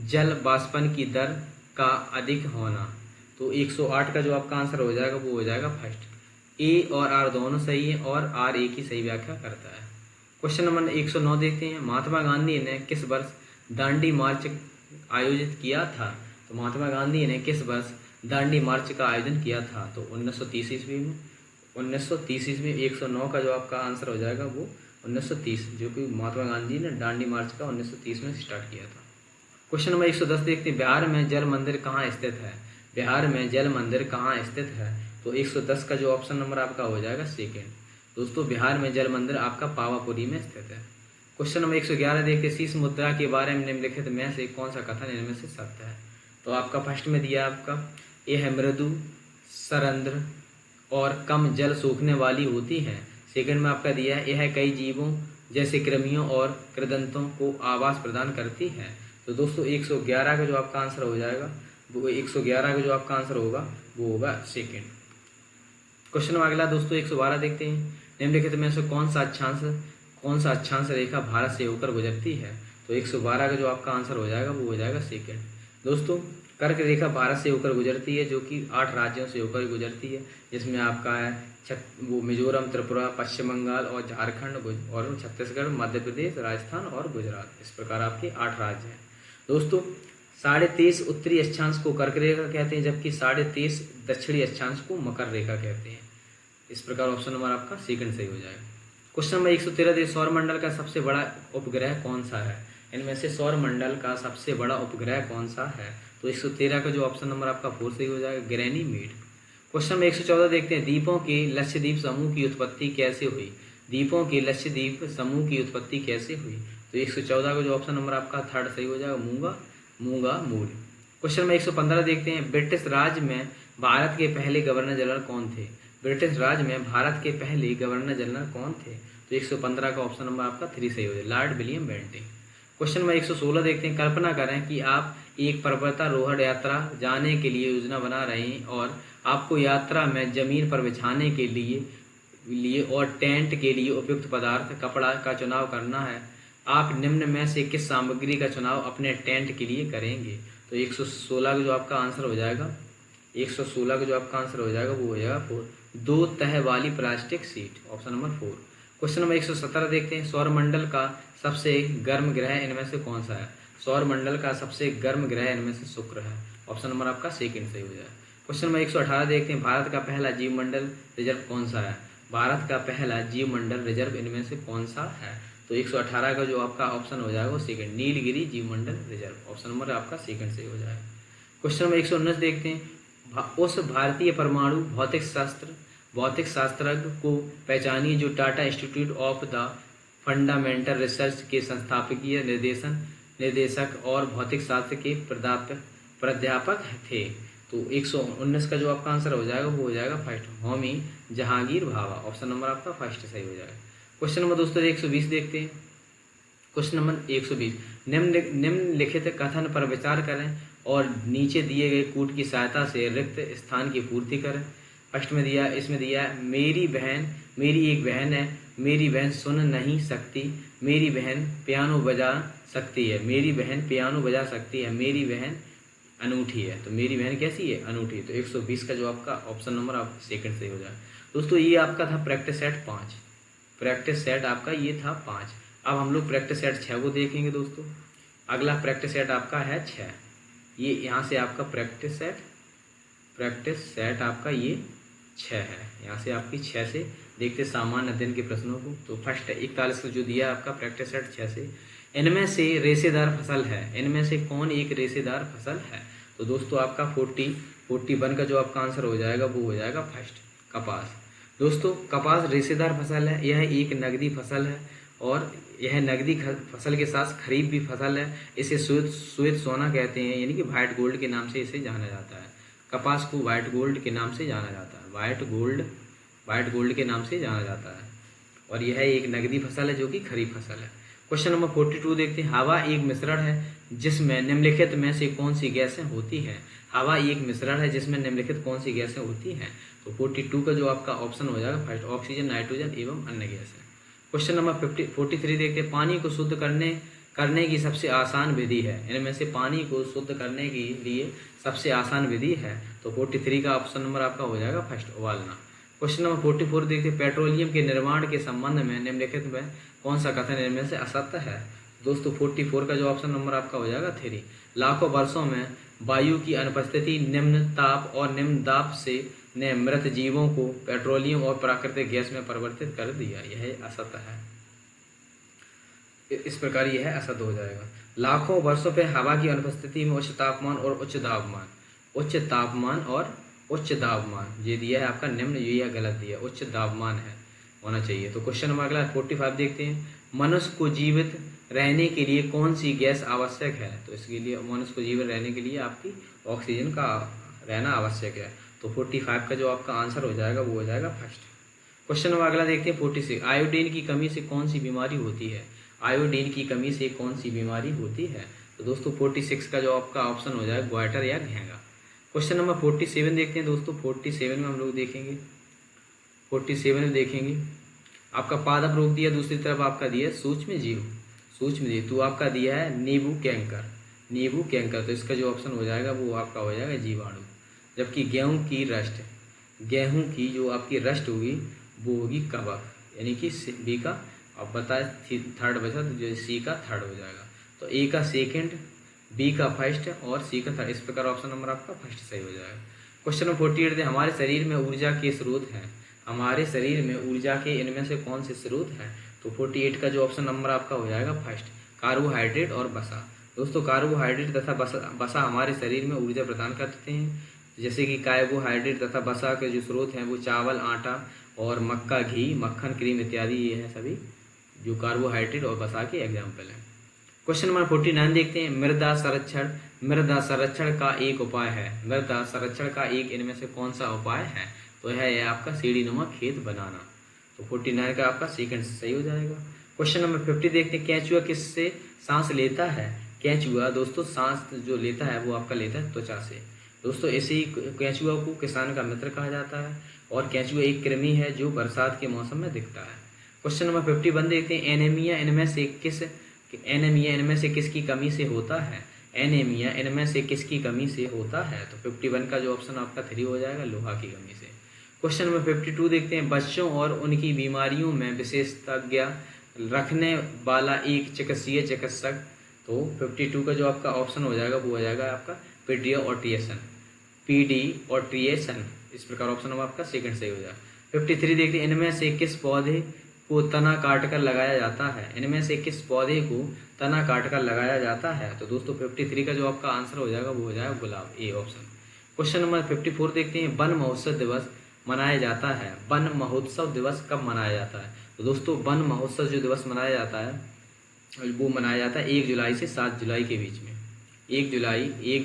जल वाष्पन की दर का अधिक होना। तो 108 का जो आपका आंसर हो जाएगा वो हो जाएगा फर्स्ट। ए और आर दोनों सही है और आर ए की सही व्याख्या करता है। क्वेश्चन नंबर 109 देखते हैं। महात्मा गांधी ने किस वर्ष दांडी मार्च आयोजित किया था? तो महात्मा गांधी ने किस वर्ष दांडी मार्च का आयोजन किया था? तो 1930 ईस्वी में। 1930 ईस्वी में 109 का जो आपका आंसर हो जाएगा वो 1930, जो कि महात्मा गांधी ने दांडी मार्च का 1930 में स्टार्ट किया था। क्वेश्चन नंबर 110 देखते हैं। बिहार में जल मंदिर कहाँ स्थित है? बिहार में जल मंदिर कहाँ स्थित है? तो 110 का जो ऑप्शन नंबर आपका हो जाएगा सेकेंड। दोस्तों बिहार में जल मंदिर आपका पावापुरी में स्थित है। क्वेश्चन नंबर 111 देखते हैं। शीश मुद्रा के बारे में निम्नलिखित में से कौन सा कथन इनमें से सत्य है? तो आपका फर्स्ट में दिया आपका ये है मृदु, सरंध्र और कम जल सूखने वाली होती है। सेकंड में आपका दिया है यह कई जीवों जैसे कृमियों और कृदंतों को आवास प्रदान करती है। तो दोस्तों 111 का जो आपका आंसर हो जाएगा वो 111 का जो आपका आंसर होगा वो होगा सेकंड। क्वेश्चन अगला दोस्तों 112 देखते हैं। निम्नलिखित में से कौन सा अक्षांश रेखा भारत से होकर गुजरती है? तो 112 का जो आपका आंसर हो जाएगा वो हो जाएगा सेकंड। दोस्तों कर्क रेखा भारत से होकर गुजरती है, जो कि 8 राज्यों से होकर गुजरती है, जिसमें आपका है वो मिजोरम, त्रिपुरा, पश्चिम बंगाल और झारखंड और छत्तीसगढ़, मध्य प्रदेश, राजस्थान और गुजरात। इस प्रकार आपके 8 राज्य हैं। दोस्तों 23.5 उत्तरी अक्षांश को कर्क रेखा कहते हैं, जबकि 23.5 दक्षिणी अक्षांश को मकर रेखा कहते हैं। इस प्रकार ऑप्शन नंबर आपका सेकंड सही हो जाएगा। क्वेश्चन नंबर 113 सौर मंडल का सबसे बड़ा उपग्रह कौन सा है? इनमें से सौर मंडल का सबसे बड़ा उपग्रह कौन सा है? तो 113 का जो ऑप्शन नंबर आपका 4 सही हो जाएगा, गैनीमेड। क्वेश्चन नंबर 114 देखते हैं। द्वीपों के लक्षद्वीप समूह की उत्पत्ति कैसे हुई? द्वीपों के लक्षद्वीप समूह की उत्पत्ति कैसे हुई? तो 114 का जो ऑप्शन नंबर आपका 3rd सही हो जाएगा, मूल। क्वेश्चन नंबर 115 देखते हैं। ब्रिटिश राज में भारत के पहले गवर्नर जनरल कौन थे? ब्रिटिश राज में भारत के पहले गवर्नर जनरल कौन थे? तो 115 का ऑप्शन नंबर आपका 3 सही हो जाएगा, Lord William Bentinck. Question number 116 देखते हैं। कल्पना करें कि आप एक पर्वतारोहण यात्रा जाने के लिए योजना बना रहे हैं और आपको यात्रा में जमीन पर बिछाने के लिए और टेंट के लिए उपयुक्त पदार्थ कपड़ा का चुनाव करना है। आप निम्न में से किस सामग्री का चुनाव अपने टेंट के लिए करेंगे? तो 116 का जो आपका आंसर हो जाएगा, 116 का जो आपका आंसर हो जाएगा वो हो जाएगा 4, 2 तह वाली plastic sheet, option number 4। Question number 117 देखते हैं, सौरमंडल का सबसे गर्म ग्रह इनमें से कौन सा है? सौरमंडल का सबसे गर्म ग्रह इनमें से शुक्र है। ऑप्शन नंबर आपका सेकंड सही हो जाए। क्वेश्चन नंबर 118 देखते हैं, भारत का पहला जीवमंडल रिजर्व कौन सा है? भारत का पहला जीवमंडल रिजर्व इनमें से कौन सा है? तो 118 का जो आपका ऑप्शन हो जाएगा वो सेकंड, नीलगिरी जीवमंडल रिजर्व। ऑप्शन नंबर आपका सेकंड सही हो जाएगा। क्वेश्चन नंबर 119 देखते हैं, उस भारतीय परमाणु भौतिक शास्त्रज्ञ को पहचानिए जो Tata institute of the fundamental research के संस्थापकीय निर्देशक और भौतिक शास्त्र के प्राध्यापक थे। तो 119 का जो आपका आंसर हो जाएगा वो हो जाएगा first, Homi Jahangir Bhabha. Option number आपका फर्स्ट सही हो जाएगा। क्वेश्चन नंबर दोस्तों 120 देखते हैं। क्वेश्चन नंबर 120, निम्नलिखित कथन पर विचार करें और नीचे दिए गए कूट की सहायता से रिक्त स्थान की पूर्ति करें। फर्स्ट में दिया, इसमें दिया है, मेरी एक बहन है, मेरी बहन सुन नहीं सकती, मेरी बहन पियानो बजा सकती है, मेरी बहन पियानो बजा सकती है, मेरी बहन अनूठी है। तो मेरी बहन कैसी है? अनूठी। तो 120 का जो आपका ऑप्शन नंबर आप सेकंड सही हो जाए। दोस्तों ये आपका था प्रैक्टिस सेट 5, प्रैक्टिस सेट आपका ये था 5। अब हम लोग प्रैक्टिस सेट 6 को देखेंगे दोस्तों। अगला प्रैक्टिस सेट आपका है 6, ये यहाँ से आपका प्रैक्टिस सेट आपका ये 6 है। यहाँ से आपकी 6 से देखते सामान्य अध्ययन के प्रश्नों को। तो फर्स्ट है 41 को जो दिया आपका प्रैक्टिस सेट 6 से, इनमें से रेशेदार फसल है, इनमें से कौन एक रेशेदार फसल है? तो दोस्तों आपका 41 का जो आपका आंसर हो जाएगा वो हो जाएगा फर्स्ट, कपास। दोस्तों कपास रेशेदार फसल है, यह एक नकदी फसल है और यह नकदी फसल के साथ खरीफ भी फसल है। इसे श्वेत सोना कहते हैं, यानी कि व्हाइट गोल्ड के नाम से इसे जाना जाता है। कपास को व्हाइट गोल्ड के नाम से जाना जाता है, व्हाइट गोल्ड के नाम से जाना जाता है और यह एक नकदी फसल है जो कि खरीफ फसल है। क्वेश्चन नंबर 42 देखते हैं, हवा एक मिश्रण है जिसमें निम्नलिखित में से कौन सी गैसें होती हैं? हवा एक मिश्रण है जिसमें निम्नलिखित कौन सी गैसें होती हैं? तो 42 का जो आपका ऑप्शन हो जाएगा फर्स्ट, ऑक्सीजन, नाइट्रोजन एवं अन्य गैसें। क्वेश्चन नंबर 43 देखते हैं, पानी को शुद्ध करने की सबसे आसान विधि है, इनमें से पानी को शुद्ध करने के लिए सबसे आसान विधि है। तो 43 का ऑप्शन नंबर आपका हो जाएगा फर्स्ट, उबालना। क्वेश्चन नंबर 44 देखते हैं, पेट्रोलियम के निर्माण के संबंध में निम्नलिखित में कौन सा कथन इनमें से असत्य है? दोस्तों 44 का जो ऑप्शन नंबर आपका हो जाएगा 3, लाखों वर्षों में वायु की अनुपस्थिति, निम्न ताप और निम्न दाब से ने मृत जीवों को पेट्रोलियम और प्राकृतिक गैस में परिवर्तित कर दिया, यह असत्य है। इस प्रकार यह असत्य हो जाएगा। लाखों वर्षों पे हवा की अनुपस्थिति में उच्च तापमान और उच्च दाबमान ये दिया है आपका निम्न, यह गलत दिया, उच्च दाबमान है होना चाहिए। तो क्वेश्चन नंबर अगला 45 देखते हैं, मनुष्य को जीवित रहने के लिए कौन सी गैस आवश्यक है? तो इसके लिए मनुष्य को जीवित रहने के लिए आपकी ऑक्सीजन का रहना आवश्यक है। तो 45 का जो आपका आंसर हो जाएगा वो हो जाएगा फर्स्ट। क्वेश्चन नंबर अगला देखते हैं 46, आयोडीन की कमी से कौन सी बीमारी होती है? आयोडीन की कमी से कौन सी बीमारी होती है? तो दोस्तों 46 का जो आपका ऑप्शन हो जाएगा ग्वाइटर या घेंगा। क्वेश्चन नंबर 47 देखते हैं दोस्तों। 47 में हम लोग देखेंगे, 47 में देखेंगे आपका पादप रोग दिया, दूसरी तरफ आपका दिया सूक्ष्म जीव। तो आपका दिया है नींबू कैंकर। तो इसका जो ऑप्शन हो जाएगा वो आपका हो जाएगा जीवाणु। जबकि गेहूं की जो आपकी रस्ट होगी वो होगी कवक, यानी कि बी का, अब बताए थर्ड बचा तो जो सी का थर्ड हो जाएगा। तो ए का सेकंड, बी का फर्स्ट और सी का थर्ड, इस प्रकार ऑप्शन नंबर आपका फर्स्ट सही हो जाएगा। क्वेश्चन नंबर 48, हमारे शरीर में ऊर्जा के स्रोत हैं, हमारे शरीर में ऊर्जा के इनमें से कौन से स्रोत हैं? तो 48 का जो ऑप्शन नंबर आपका हो जाएगा फर्स्ट, कार्बोहाइड्रेट और वसा। दोस्तों कार्बोहाइड्रेट तथा वसा हमारे शरीर में ऊर्जा प्रदान करते हैं। जैसे कि कार्बोहाइड्रेट तथा वसा के जो स्रोत हैं वो चावल, आटा और मक्का, घी, मक्खन, क्रीम इत्यादि, ये हैं सभी जो कार्बोहाइड्रेट और वसा के एग्जाम्पल हैं। क्वेश्चन नंबर 49 देखते हैं, मृदा संरक्षण का एक उपाय है, मृदा संरक्षण का एक इनमें से कौन सा उपाय है? तो है आपका सीढ़ीनुमा खेत बनाना। तो 49 का आपका सेकंड सही हो जाएगा। क्वेश्चन नंबर 50 देखते हैं, केंचुआ किससे सांस लेता है? केंचुआ दोस्तों सांस जो लेता है वो आपका लेता है त्वचा से। दोस्तों ऐसे ही केंचुआ को किसान का मित्र कहा जाता है और केंचुआ एक कृमि है जो बरसात के मौसम में दिखता है। क्वेश्चन नंबर 51 देखते हैं, एनीमिया इनमें से किसकी कमी से होता है? एनीमिया इनमें से किसकी कमी से होता है? तो 51 का जो ऑप्शन आपका 3 हो जाएगा, लोहा की कमी से। क्वेश्चन नंबर 52 देखते हैं, बच्चों और उनकी बीमारियों में विशेषज्ञ रखने वाला एक चिकित्सीय चिकित्सक। तो 52 का जो आपका ऑप्शन हो जाएगा वो हो जाएगा आपका पीडियाट्रिशियन, पीडियाट्रिशियन। इस प्रकार ऑप्शन नंबर आपका सेकंड सही हो जाएगा। 53 देखते हैं, इनमें से किस पौधे को तना काट कर लगाया जाता है? इनमें से किस पौधे को तना काट कर लगाया जाता है? तो दोस्तों 53 का जो आपका आंसर हो जाएगा वो हो जाएगा गुलाब, ए ऑप्शन। क्वेश्चन नंबर 54 देखते हैं, वन महोत्सव दिवस मनाया जाता है। वन महोत्सव दिवस कब मनाया जाता है? तो दोस्तों वन महोत्सव जो दिवस मनाया जाता है वो मनाया जाता है 1 जुलाई से 7 जुलाई के बीच में। 1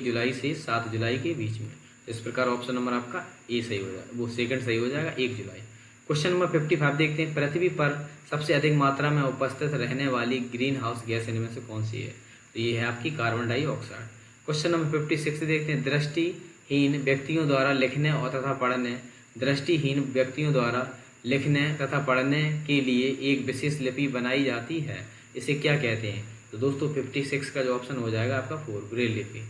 जुलाई से 7 जुलाई के बीच में। इस प्रकार ऑप्शन नंबर आपका ए सही हो जाएगा, वो सेकंड सही हो जाएगा, 1 जुलाई। क्वेश्चन नंबर 55 देखते हैं, पृथ्वी पर सबसे अधिक मात्रा में उपस्थित रहने वाली ग्रीन हाउस गैस इनमें से कौन सी है? तो ये है आपकी कार्बन डाइऑक्साइड। क्वेश्चन नंबर 56 देखते हैं, दृष्टिहीन व्यक्तियों द्वारा लिखने और तथा पढ़ने, दृष्टिहीन व्यक्तियों द्वारा लिखने तथा पढ़ने के लिए एक विशेष लिपि बनाई जाती है, इसे क्या कहते हैं? तो दोस्तों 56 का जो ऑप्शन हो जाएगा आपका 4, ब्रेल लिपि।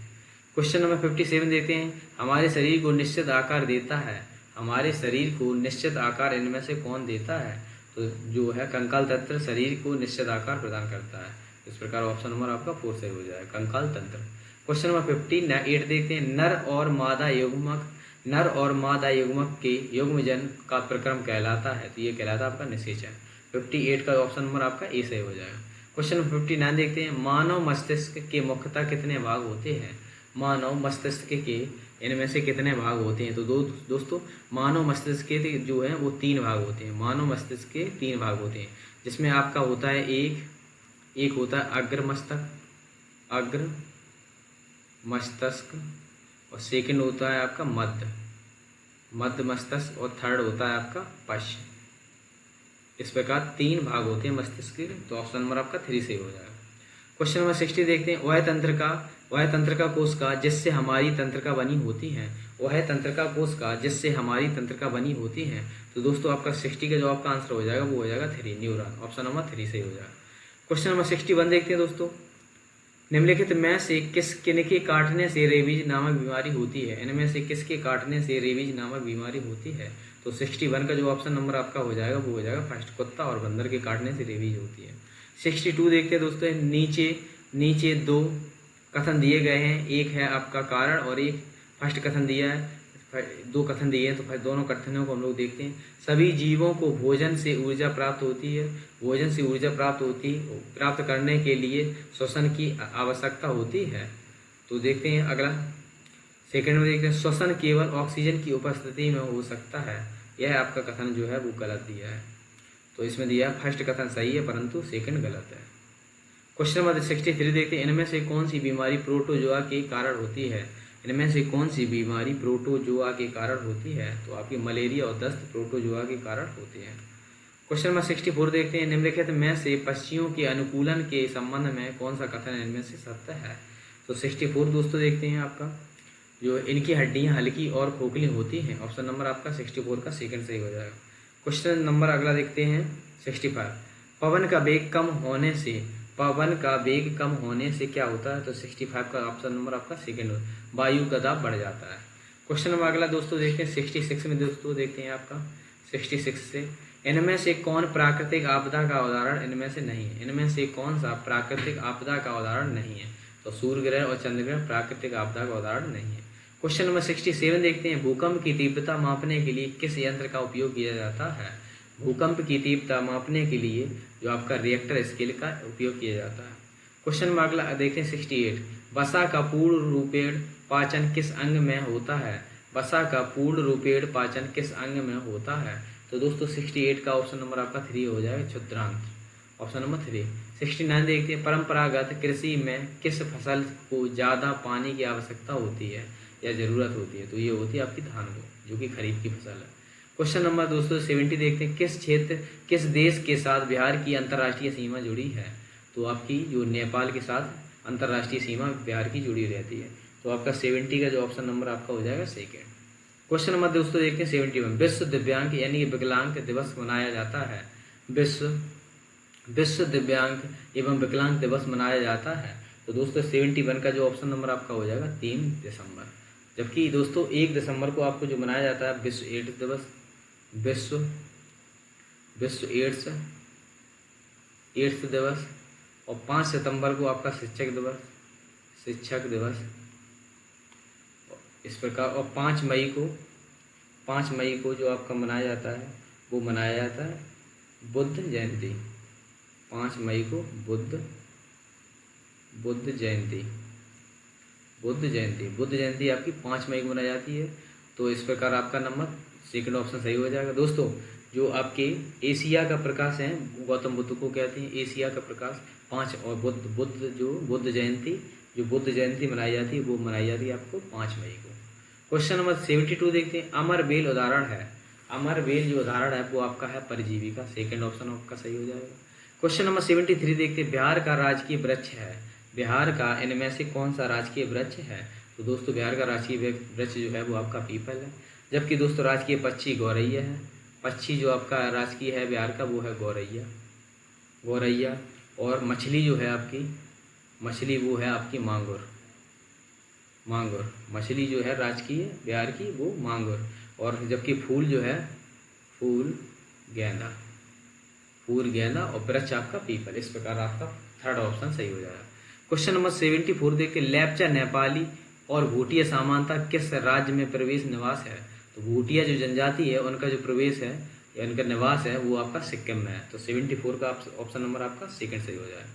क्वेश्चन नंबर 57 देते हैं, हमारे शरीर को निश्चित आकार देता है, हमारे शरीर को निश्चित आकार इनमें से कौन देता है? तो जो है कंकाल तंत्र शरीर को निश्चित आकार प्रदान करता है। इस प्रकार ऑप्शन नंबर आपका 4 सही हो जाएगा, कंकाल तंत्र। क्वेश्चन नंबर 58 देखते हैं, नर और मादा युग्मक के युग्मजन का प्रक्रम कहलाता है। तो ये कहलाता है आपका निषेचन। 58 का ऑप्शन नंबर आपका ए सही हो जाएगा। क्वेश्चन नंबर 59 देखते हैं, मानव मस्तिष्क के मुख्यतः कितने भाग होते हैं? मानव मस्तिष्क के इनमें से कितने भाग होते हैं? तो दोस्तों मानव मस्तिष्क के जो है वो 3 भाग होते हैं। मानव मस्तिष्क के 3 भाग होते हैं, जिसमें आपका होता है एक होता है अग्र मस्तिष्क, और सेकंड होता है आपका मध्य मस्तिष्क, और थर्ड होता है आपका पश्च। इस प्रकार 3 भाग होते हैं मस्तिष्क के। तो ऑप्शन नंबर आपका 3 सही हो जाएगा। क्वेश्चन नंबर 60 देखते हैं, वह तंत्रिका कोशिका जिससे हमारी तंत्रिका बनी होती है, वह तंत्रिका कोशिका जिससे हमारी तंत्रिका बनी होती है। तो दोस्तों आपका 60 का जो आपका आंसर हो जाएगा वो हो जाएगा 3, न्यूरॉन। ऑप्शन नंबर 3 सही हो जाएगा। क्वेश्चन नंबर 61 देखते हैं दोस्तों, निम्नलिखित में से किनके काटने से रेबीज नामक बीमारी होती है? इनमें से किसके काटने से रेबीज नामक बीमारी होती है? तो 61 का जो ऑप्शन नंबर आपका हो जाएगा वो हो जाएगा फर्स्ट, कुत्ता और बंदर के काटने से रेबीज होती है। 62 देखते हैं दोस्तों, नीचे 2 कथन दिए गए हैं, एक है आपका कारण और एक फर्स्ट कथन दिया है, 2 कथन दिए हैं। तो फिर दोनों कथनों को हम लोग देखते हैं। सभी जीवों को भोजन से ऊर्जा प्राप्त होती है, भोजन से ऊर्जा प्राप्त करने के लिए श्वसन की आवश्यकता होती है। तो देखते हैं अगला, सेकंड में देखते हैं, श्वसन केवल ऑक्सीजन की उपस्थिति में हो सकता है। यह आपका कथन जो है वो गलत दिया है। तो इसमें दिया फर्स्ट कथन सही है परंतु सेकंड गलत है। क्वेश्चन नंबर 63 देखते हैं, इनमें से कौन सी बीमारी प्रोटोजोआ के कारण होती है? इनमें से कौन सी बीमारी प्रोटोजोआ के कारण होती है? तो आपकी मलेरिया और दस्त प्रोटोजोआ के कारण होती है। क्वेश्चन नंबर 64 देखते हैं, निम्नलिखित में से पक्षियों के अनुकूलन के संबंध में कौन सा कथन इनमें से सत्य है? तो 64 दोस्तों देखते हैं आपका, जो इनकी हड्डियां हल्की और खोखली होती हैं। ऑप्शन नंबर आपका 64 का सेकंड सही हो जाएगा। क्वेश्चन नंबर अगला देखते हैं 65, पवन का वेग कम होने से क्या होता है? तो 65 का ऑप्शन नंबर आपका सेकंड हो, वायु का दाब बढ़ जाता है। क्वेश्चन नंबर अगला दोस्तों देखते हैं 66 में दोस्तों देखते हैं आपका 66 से, इनमें से कौन प्राकृतिक आपदा का उदाहरण इनमें से नहीं है? इनमें से कौन सा प्राकृतिक आपदा का उदाहरण नहीं है? तो सूर्य ग्रहण और चंद्र ग्रहण प्राकृतिक आपदा का उदाहरण नहीं है। क्वेश्चन नंबर 67 देखते हैं, भूकंप की तीव्रता मापने के लिए किस यंत्र का उपयोग किया जाता है? भूकंप की तीव्रता मापने के लिए जो आपका रिएक्टर स्केल का उपयोग किया जाता है। क्वेश्चन नंबर अगला देखते हैं 68, वसा का पूर्ण रूपेण पाचन किस अंग में होता है? वसा का पूर्ण रूपेण पाचन किस अंग में होता है? तो दोस्तों 68 का ऑप्शन नंबर आपका 3 हो जाएगा, क्षुद्रांत। Option number 3। 69 देखते हैं, परंपरागत कृषि में किस फसल को ज़्यादा पानी की आवश्यकता होती है या ज़रूरत होती है? तो ये होती है आपकी धान को, जो कि खरीफ की फसल है। क्वेश्चन नंबर दोस्तों 70 देखते हैं, किस देश के साथ बिहार की अंतर्राष्ट्रीय सीमा जुड़ी है? तो आपकी जो नेपाल के साथ अंतर्राष्ट्रीय सीमा बिहार की जुड़ी रहती है। तो आपका 70 का जो ऑप्शन नंबर आपका हो जाएगा सेकेंड। क्वेश्चन नंबर दोस्तों देखते हैं 71, विश्व दिव्यांग यानी विकलांग दिवस मनाया जाता है। विश्व दिव्यांग एवं विकलांग दिवस मनाया जाता है। तो दोस्तों 71 का जो ऑप्शन नंबर आपका हो जाएगा 3 दिसंबर। जबकि दोस्तों 1 दिसंबर को आपको जो मनाया जाता है विश्व एड्स दिवस, विश्व विश्व एड्स दिवस। और 5 सितंबर को आपका शिक्षक दिवस इस प्रकार। और 5 मई को जो आपका मनाया जाता है वो मनाया जाता है बुद्ध जयंती। 5 मई को बुद्ध जयंती आपकी 5 मई को मनाई जाती है। तो इस प्रकार आपका नंबर सेकंड ऑप्शन सही हो जाएगा। दोस्तों जो आपके एशिया का प्रकाश है गौतम बुद्ध को कहते हैं एशिया का प्रकाश। 5 और बुद्ध जयंती मनाई जाती है वो मनाई जाती है आपको 5 मई को। क्वेश्चन नंबर 72 देखते हैं। अमरबेल उदाहरण है। अमरबेल जो उदाहरण है वो आपका है परजीवी का। सेकंड ऑप्शन आपका सही हो जाएगा। क्वेश्चन नंबर 73 देखते हैं। बिहार का राजकीय वृक्ष है। बिहार का इनमें से कौन सा राजकीय वृक्ष है? तो दोस्तों बिहार का राजकीय वृक्ष जो है वो आपका पीपल है। जबकि दोस्तों राजकीय पक्षी गौरैया है। पक्षी जो आपका राजकीय है बिहार का वो है गौरैया। और मछली जो है आपकी वो है आपकी मांगुर। मछली जो है राजकीय बिहार की वो मांगुर। और जबकि फूल जो है फूल गेंदा और वृक्ष आपका पीपल। इस प्रकार आपका थर्ड ऑप्शन सही हो जाएगा। क्वेश्चन नंबर 74 देखते हैं। लेप्चा नेपाली और भूटिया समानता किस राज्य में प्रवेश निवास है? तो भूटिया जो जनजाति है उनका जो प्रवेश है या उनका निवास है वो आपका सिक्किम में है। तो 74 का ऑप्शन नंबर आपका सेकंड सही हो जाएगा।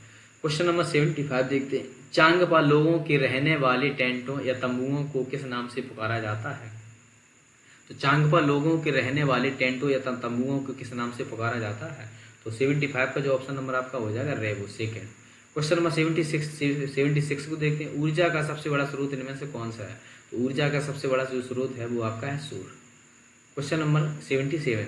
क्वेश्चन नंबर 75 देखते हैं। चांगपा लोगों के रहने वाले टेंटों या तंबुओं को किस नाम से पुकारा जाता है? तो चांगपा लोगों के रहने वाले टेंटों या तंबुओं को किस नाम से पुकारा जाता है? तो 75 का जो ऑप्शन नंबर आपका हो जाएगा रेबो सेकंड। क्वेश्चन नंबर 76 को देखते हैं। ऊर्जा का सबसे बड़ा स्रोत इनमें से कौन सा है? तो ऊर्जा का सबसे बड़ा जो स्रोत है वो आपका है सूर्य। Question number 77।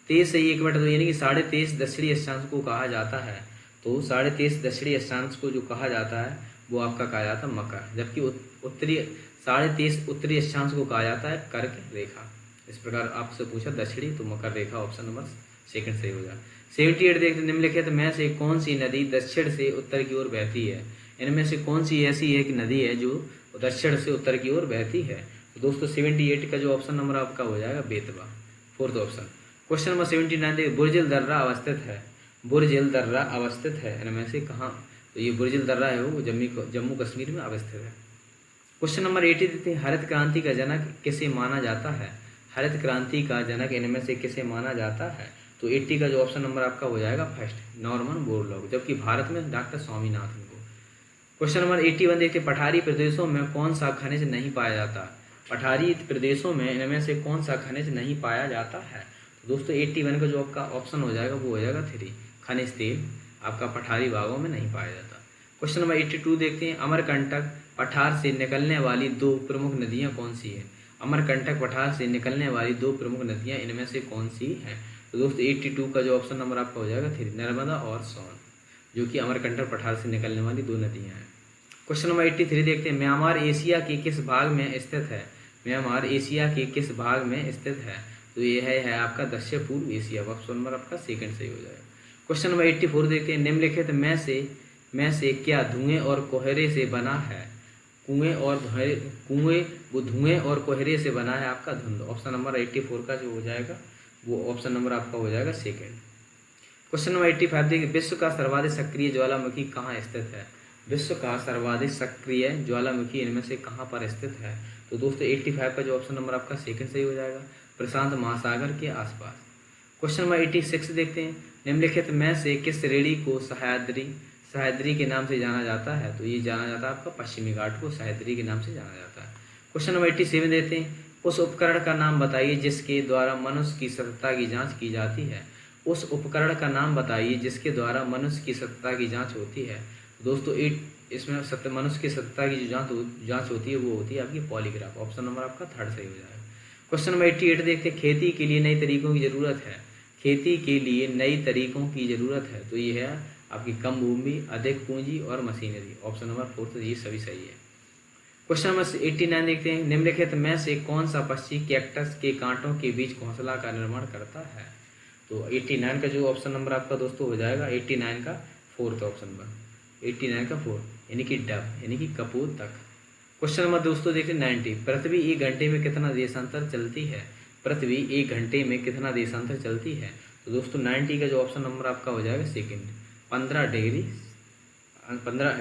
23 से 1 मीटर यानी कि 23.5 दक्षिणी अक्षांश को कहा जाता है। तो 23.5 दक्षिणी अक्षांश को जो कहा जाता है वो आपका कहा जाता है मकर। जबकि 23.5 उत्तरी अक्षांश को कहा जाता है कर्क रेखा। इस प्रकार आपसे पूछा दक्षिणी तो मकर रेखा ऑप्शन नंबर सेकंड सही हो जाए। 78 देखते निम्नलिखित में से कौन सी नदी दक्षिण से उत्तर की ओर बहती है? इनमें से कौन सी ऐसी एक नदी है जो दक्षिण से उत्तर की ओर बहती है? तो दोस्तों 78 का जो ऑप्शन नंबर आपका हो जाएगा Betwa fourth option. Question number 79 देखिए। बुर्जिल दर्रा अवस्थित है इनमें से कहाँ? तो ये बुर्जिल दर्रा है वो जम्मू कश्मीर में अवस्थित है। क्वेश्चन नंबर 80 देखते हैं। हरित क्रांति का जनक किसे माना जाता है? हरित क्रांति का जनक इनमें से किसे माना जाता है? तो 80 का जो ऑप्शन नंबर आपका हो जाएगा फर्स्ट नॉर्मन बोरलॉग। जबकि भारत में डॉक्टर स्वामीनाथन को। क्वेश्चन नंबर 81 देखते हैं। पठारी प्रदेशों में कौन सा खनिज नहीं पाया जाता? पठारी प्रदेशों में इनमें से कौन सा खनिज नहीं पाया जाता है? तो दोस्तों 81 का जो आपका ऑप्शन हो जाएगा वो हो जाएगा 3 खनिज तेल आपका पठारी भागों में नहीं पाया जाता। क्वेश्चन नंबर 82 देखते हैं। अमरकंटक पठार से निकलने वाली 2 प्रमुख नदियां कौन सी है? अमरकंटक पठार से निकलने वाली 2 प्रमुख नदियां इनमें से कौन सी हैं? तो दोस्तों 82 का जो ऑप्शन नंबर आपका हो जाएगा 3 नर्मदा और सोन जो कि अमरकंटक पठार से निकलने वाली 2 नदियां हैं। क्वेश्चन नंबर 83 देखते हैं। म्यांमार एशिया के किस भाग में स्थित है? म्यांमार एशिया के किस भाग में स्थित है? तो ये है आपका दक्षिण पूर्व एशिया। ऑप्शन नंबर आपका सेकंड सही हो जाएगा। क्वेश्चन नंबर 84 देखते हैं। निम्नलिखित में से क्या धुएं और कोहरे से बना है? धुएं और कोहरे से बना है आपका धुंध। ऑप्शन नंबर 84 का जो हो जाएगा वो ऑप्शन नंबर आपका हो जाएगा सेकंड। क्वेश्चन नंबर 85 देखिए। विश्व का सर्वाधिक सक्रिय ज्वालामुखी कहाँ स्थित है? विश्व का सर्वाधिक सक्रिय ज्वालामुखी इनमें से कहाँ पर स्थित है? तो दोस्तों 85 का जो ऑप्शन नंबर आपका सेकंड सही हो जाएगा प्रशांत महासागर के आसपास। क्वेश्चन नंबर 86 देखते हैं। निम्नलिखित में से किस श्रेणी को सह्याद्री के नाम से जाना जाता है? तो ये जाना जाता है आपका पश्चिमी घाट को सह्याद्री के नाम से जाना जाता है। क्वेश्चन नंबर 87 देते हैं। उस उपकरण का नाम बताइए जिसके द्वारा मनुष्य की सतता की जांच की जाती है। उस उपकरण का नाम बताइए जिसके द्वारा मनुष्य की सतता की जांच होती है। दोस्तों इसमें मनुष्य की सतता की जो जांच होती है वो होती है आपकी पॉलीग्राफ। ऑप्शन नंबर आपका थर्ड सही हो जाएगा। क्वेश्चन नंबर 88 देखते हैं। खेती के लिए नई तरीकों की जरूरत है। खेती के लिए नई तरीकों की जरूरत है तो ये है आपकी कम भूमि अधिक पूंजी और मशीनरी। ऑप्शन नंबर फोर्थ ये सभी सही है। क्वेश्चन नंबर 89 देखते हैं। निम्नलिखित में से कौन सा पक्षी कैक्टस के कांटों के बीच घोंसला का निर्माण करता है? तो 89 का जो ऑप्शन नंबर आपका दोस्तों हो जाएगा 89 का फोर्थ ऑप्शन नंबर 89 का फोर्थ यानी कि डब यानी कि कपूर तक। क्वेश्चन नंबर दोस्तों देखते हैं 90। पृथ्वी 1 घंटे में कितना देशांतर चलती है? पृथ्वी 1 घंटे में कितना देशांतर चलती है? तो दोस्तों 90 का जो ऑप्शन नंबर आपका हो जाएगा सेकंड, 15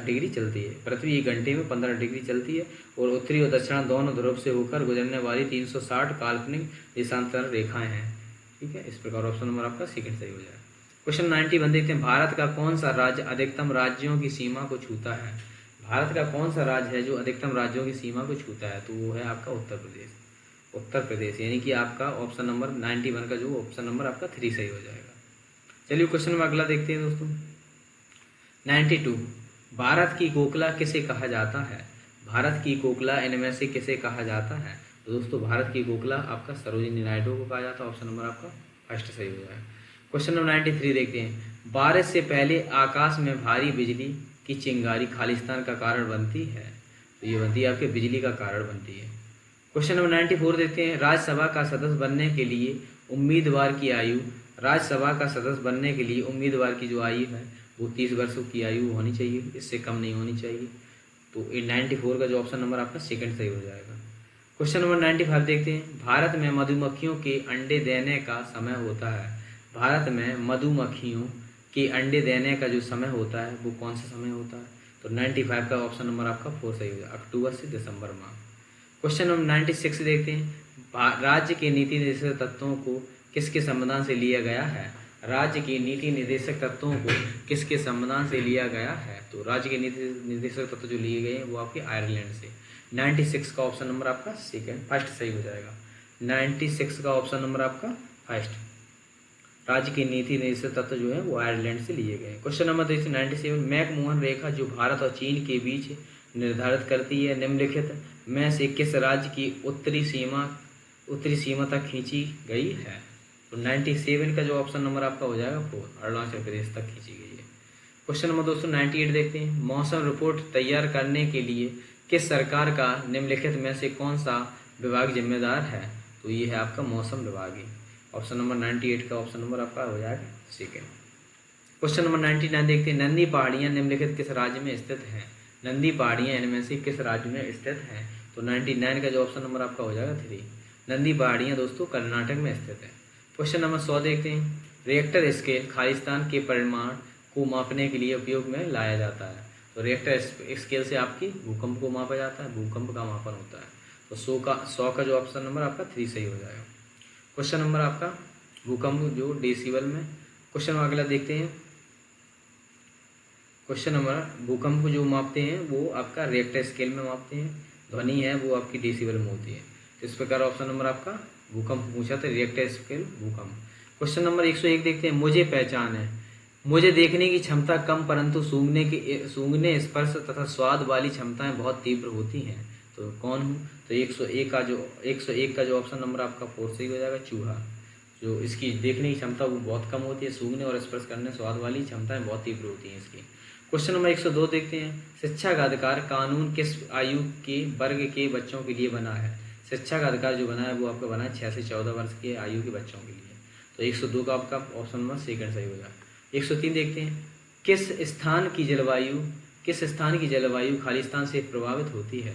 डिग्री चलती है। पृथ्वी 1 घंटे में 15 डिग्री चलती है और उत्तरी और दक्षिण दोनों ध्रुव से होकर गुजरने वाली 360 काल्पनिक देशांतर रेखाएं हैं। ठीक है, इस प्रकार ऑप्शन नंबर आपका सेकंड सही हो जाएगा। क्वेश्चन 91 देखते हैं, भारत का कौन सा राज्य अधिकतम राज्यों की सीमा को छूता है? भारत का कौन सा राज्य है जो अधिकतम राज्यों की सीमा को छूता है? तो वो है आपका उत्तर प्रदेश। उत्तर प्रदेश, यानी कि आपका ऑप्शन नंबर 91 का जो ऑप्शन नंबर आपका 3 सही हो जाएगा। चलिए क्वेश्चन नंबर अगला देखते हैं दोस्तों। 92, भारत की कोकिला किसे कहा जाता है? भारत की कोकिला इनमें से किसे कहा जाता है? तो दोस्तों भारत की कोकिला आपका सरोजिनी नायडू को कहा जाता है। ऑप्शन नंबर आपका फर्स्ट सही हो जाएगा। क्वेश्चन नंबर 93 देखते हैं, बारिश से पहले आकाश में भारी बिजली की चिंगारी खालिस्तान का कारण बनती है? तो ये बनती है आपके बिजली का कारण बनती है। क्वेश्चन नंबर 94 देखते हैं, राज्यसभा का सदस्य बनने के लिए उम्मीदवार की आयु, राज्यसभा का सदस्य बनने के लिए उम्मीदवार की जो आयु है वो 30 वर्षों की आयु होनी चाहिए, इससे कम नहीं होनी चाहिए। तो 94 का जो ऑप्शन नंबर आपका सेकंड सही हो जाएगा। क्वेश्चन नंबर 95 देखते हैं, भारत में मधुमक्खियों के अंडे देने का समय होता है? भारत में मधुमक्खियों के अंडे देने का जो समय होता है वो कौन सा समय होता है? तो 95 का ऑप्शन नंबर आपका 4 सही हो जाएगा, अक्टूबर से दिसंबर माह। क्वेश्चन नंबर 96 देखते हैं, राज्य के नीति निर्देशक तत्वों को किसके संविधान से लिया गया है? राज्य के नीति निर्देशक तत्वों को किसके संविधान से लिया गया है? तो राज्य के नीति निर्देशक तत्व जो लिए गए हैं वो आपके आयरलैंड से। 96 का ऑप्शन नंबर आपका फर्स्ट सही हो जाएगा। 96 का ऑप्शन नंबर आपका फर्स्ट, राज्य की नीति निर्देशक तत्व जो है वो आयरलैंड से लिए गए। क्वेश्चन नंबर 97, मैकमोहन रेखा जो भारत और चीन के बीच निर्धारित करती है निम्नलिखित में से किस राज्य की उत्तरी सीमा तक खींची गई है? तो 97 का जो ऑप्शन नंबर आपका हो जाएगा 4, अरुणाचल प्रदेश तक खींची गई है। क्वेश्चन नंबर दोस्तों 98 देखते हैं, मौसम रिपोर्ट तैयार करने के लिए किस सरकार का निम्नलिखित में से कौन सा विभाग जिम्मेदार है? तो ये है आपका मौसम विभाग ही। ऑप्शन नंबर 98 का ऑप्शन नंबर आपका हो जाएगा सेकेंड। क्वेश्चन नंबर 99 देखते हैं, नंदी पहाड़ियाँ निम्नलिखित किस राज्य में स्थित हैं? नंदी पहाड़ियाँ इनमें से किस राज्य में स्थित हैं? तो 99 का जो ऑप्शन नंबर आपका हो जाएगा 3, नंदी पहाड़ियाँ दोस्तों कर्नाटक में स्थित है। क्वेश्चन नंबर 100 देखते हैं, रिएक्टर स्केल खालिस्तान के परिमाण को मापने के लिए उपयोग में लाया जाता है? तो रिएक्टर स्केल से आपकी भूकंप को मापा जाता है, भूकंप का मापन होता है। तो 100 का जो ऑप्शन नंबर आपका 3 सही हो जाएगा। क्वेश्चन नंबर आपका भूकंप जो डेसिबल में। क्वेश्चन नंबर अगला देखते हैं, क्वेश्चन नंबर भूकंप को जो मापते हैं वो आपका रिएक्टर स्केल में मापते हैं, ध्वनि है वो आपकी डेसिबल में होती है। तो इस प्रकार ऑप्शन नंबर आपका भूकंप पूछा था, रिएक्टर स्केल भूकंप। क्वेश्चन नंबर 101 देखते हैं, मुझे पहचान है, मुझे देखने की क्षमता कम परंतु सूंघने स्पर्श तथा स्वाद वाली क्षमताएं बहुत तीव्र होती हैं। तो कौन हूँ? तो 101 का जो ऑप्शन नंबर आपका 4 सही हो जाएगा, चूहा। जो इसकी देखने की क्षमता वो बहुत कम होती है, सूंघने और स्पर्श करने स्वाद वाली क्षमताएं बहुत तीव्र होती हैं इसकी। क्वेश्चन नंबर 102 देखते हैं, शिक्षा का अधिकार कानून किस आयु के वर्ग के बच्चों के लिए बना है? शिक्षा का अधिकार जो बना है वो आपका बना है 6 से 14 वर्ष के आयु के बच्चों के लिए। तो 102 का आपका ऑप्शन नंबर सेकंड सही हो जाएगा। 103 देखते हैं, किस स्थान की जलवायु खालिस्तान से प्रभावित होती है?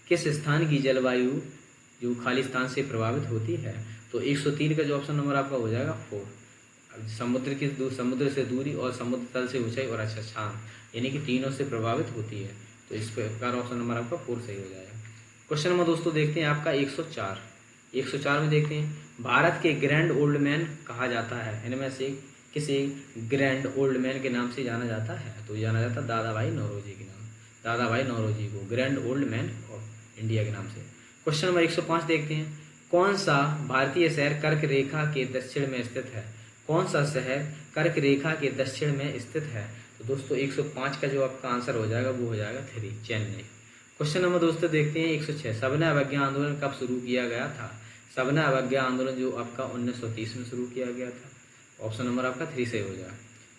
किस स्थान की जलवायु जो खालिस्तान से प्रभावित होती है? तो 103 का जो ऑप्शन नंबर आपका हो जाएगा 4, समुद्र से दूरी और समुद्र तल से ऊंचाई और अच्छा छान, यानी कि तीनों से प्रभावित होती है। तो इस प्रकार ऑप्शन नंबर आपका 4 सही हो जाएगा। क्वेश्चन नंबर दोस्तों देखते हैं आपका 104 में देखते हैं, भारत के ग्रैंड ओल्ड मैन कहा जाता है, इनमें से किसे ग्रैंड ओल्ड मैन के नाम से जाना जाता है? तो जाना जाता है दादा भाई नौरोजी के नाम, दादा भाई नौरोजी को grand old man of India के नाम से। क्वेश्चन नंबर 105 देखते हैं, कौन सा भारतीय शहर कर्क रेखा के दक्षिण में स्थित है? कौन सा शहर कर्क रेखा के दक्षिण में स्थित है? तो दोस्तों 105 का जो आपका आंसर हो जाएगा वो हो जाएगा 3, चेन्नई। क्वेश्चन नंबर दोस्तों देखते हैं 106, सविनय अवज्ञा आंदोलन कब शुरू किया गया था? सविनय अवज्ञा आंदोलन जो आपका 1930 में शुरू किया गया था। ऑप्शन नंबर आपका 3 सही हो जाएगा।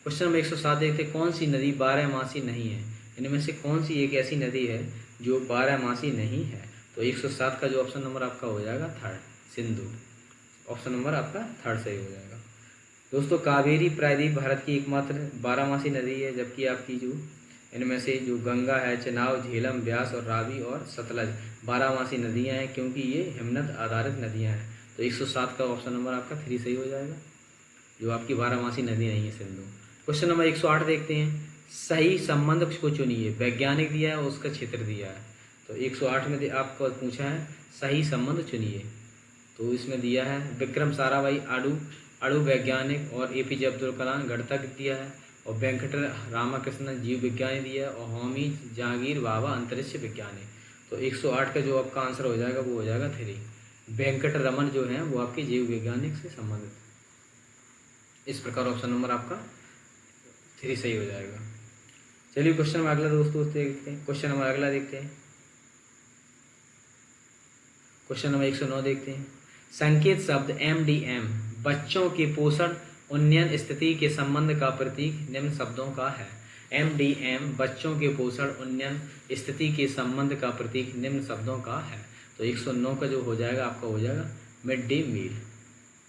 क्वेश्चन नंबर 107 देखते हैं, कौन सी नदी 12मासी नहीं है? इनमें से कौन सी एक ऐसी नदी है जो 12मासी नहीं है? तो 107 का जो ऑप्शन नंबर आपका हो जाएगा 3rd, सिंधु। ऑप्शन नंबर आपका 3rd सही हो जाएगा। दोस्तों कावेरी प्रायद्वीप भारत की एकमात्र 12मासी नदी है, जबकि आपकी जो इनमें से जो गंगा है, चेनाब, झेलम, ब्यास और रावी और सतलज 12मासी नदियाँ हैं, क्योंकि ये हिमनद आधारित नदियाँ हैं। तो 107 का ऑप्शन नंबर आपका 3 सही हो जाएगा, जो आपकी बारहमासी नदी नहीं है सिंधु। क्वेश्चन नंबर 108 देखते हैं, सही संबंध को चुनिए। वैज्ञानिक दिया है, उसका क्षेत्र दिया है। तो 108 में आपको पूछा है सही संबंध चुनिए, तो इसमें दिया है विक्रम साराभाई अणु वैज्ञानिक और एपीजे अब्दुल कलाम गणितज्ञ दिया है, और वेंकट रामाकृष्णन जीव विज्ञानी दिया है, और होमी जहांगीर बाबा अंतरिक्ष विज्ञानी। तो 108 का जो आपका आंसर हो जाएगा वो हो जाएगा 3। वेंकट रमन जो है वो आपके जीव वैज्ञानिक से संबंधित। इस प्रकार ऑप्शन नंबर आपका 3 सही हो जाएगा। चलिए क्वेश्चन नंबर अगला दोस्तों देखते हैं। क्वेश्चन नंबर अगला देखते हैं, क्वेश्चन नंबर 109 देखते हैं। संकेत शब्द MDM बच्चों के पोषण उन्नयन स्थिति के संबंध का प्रतीक निम्न शब्दों का है। MDM बच्चों के पोषण उन्नयन स्थिति के संबंध का प्रतीक निम्न शब्दों का है। तो 109 का जो हो जाएगा आपका हो जाएगा मिड डे मील।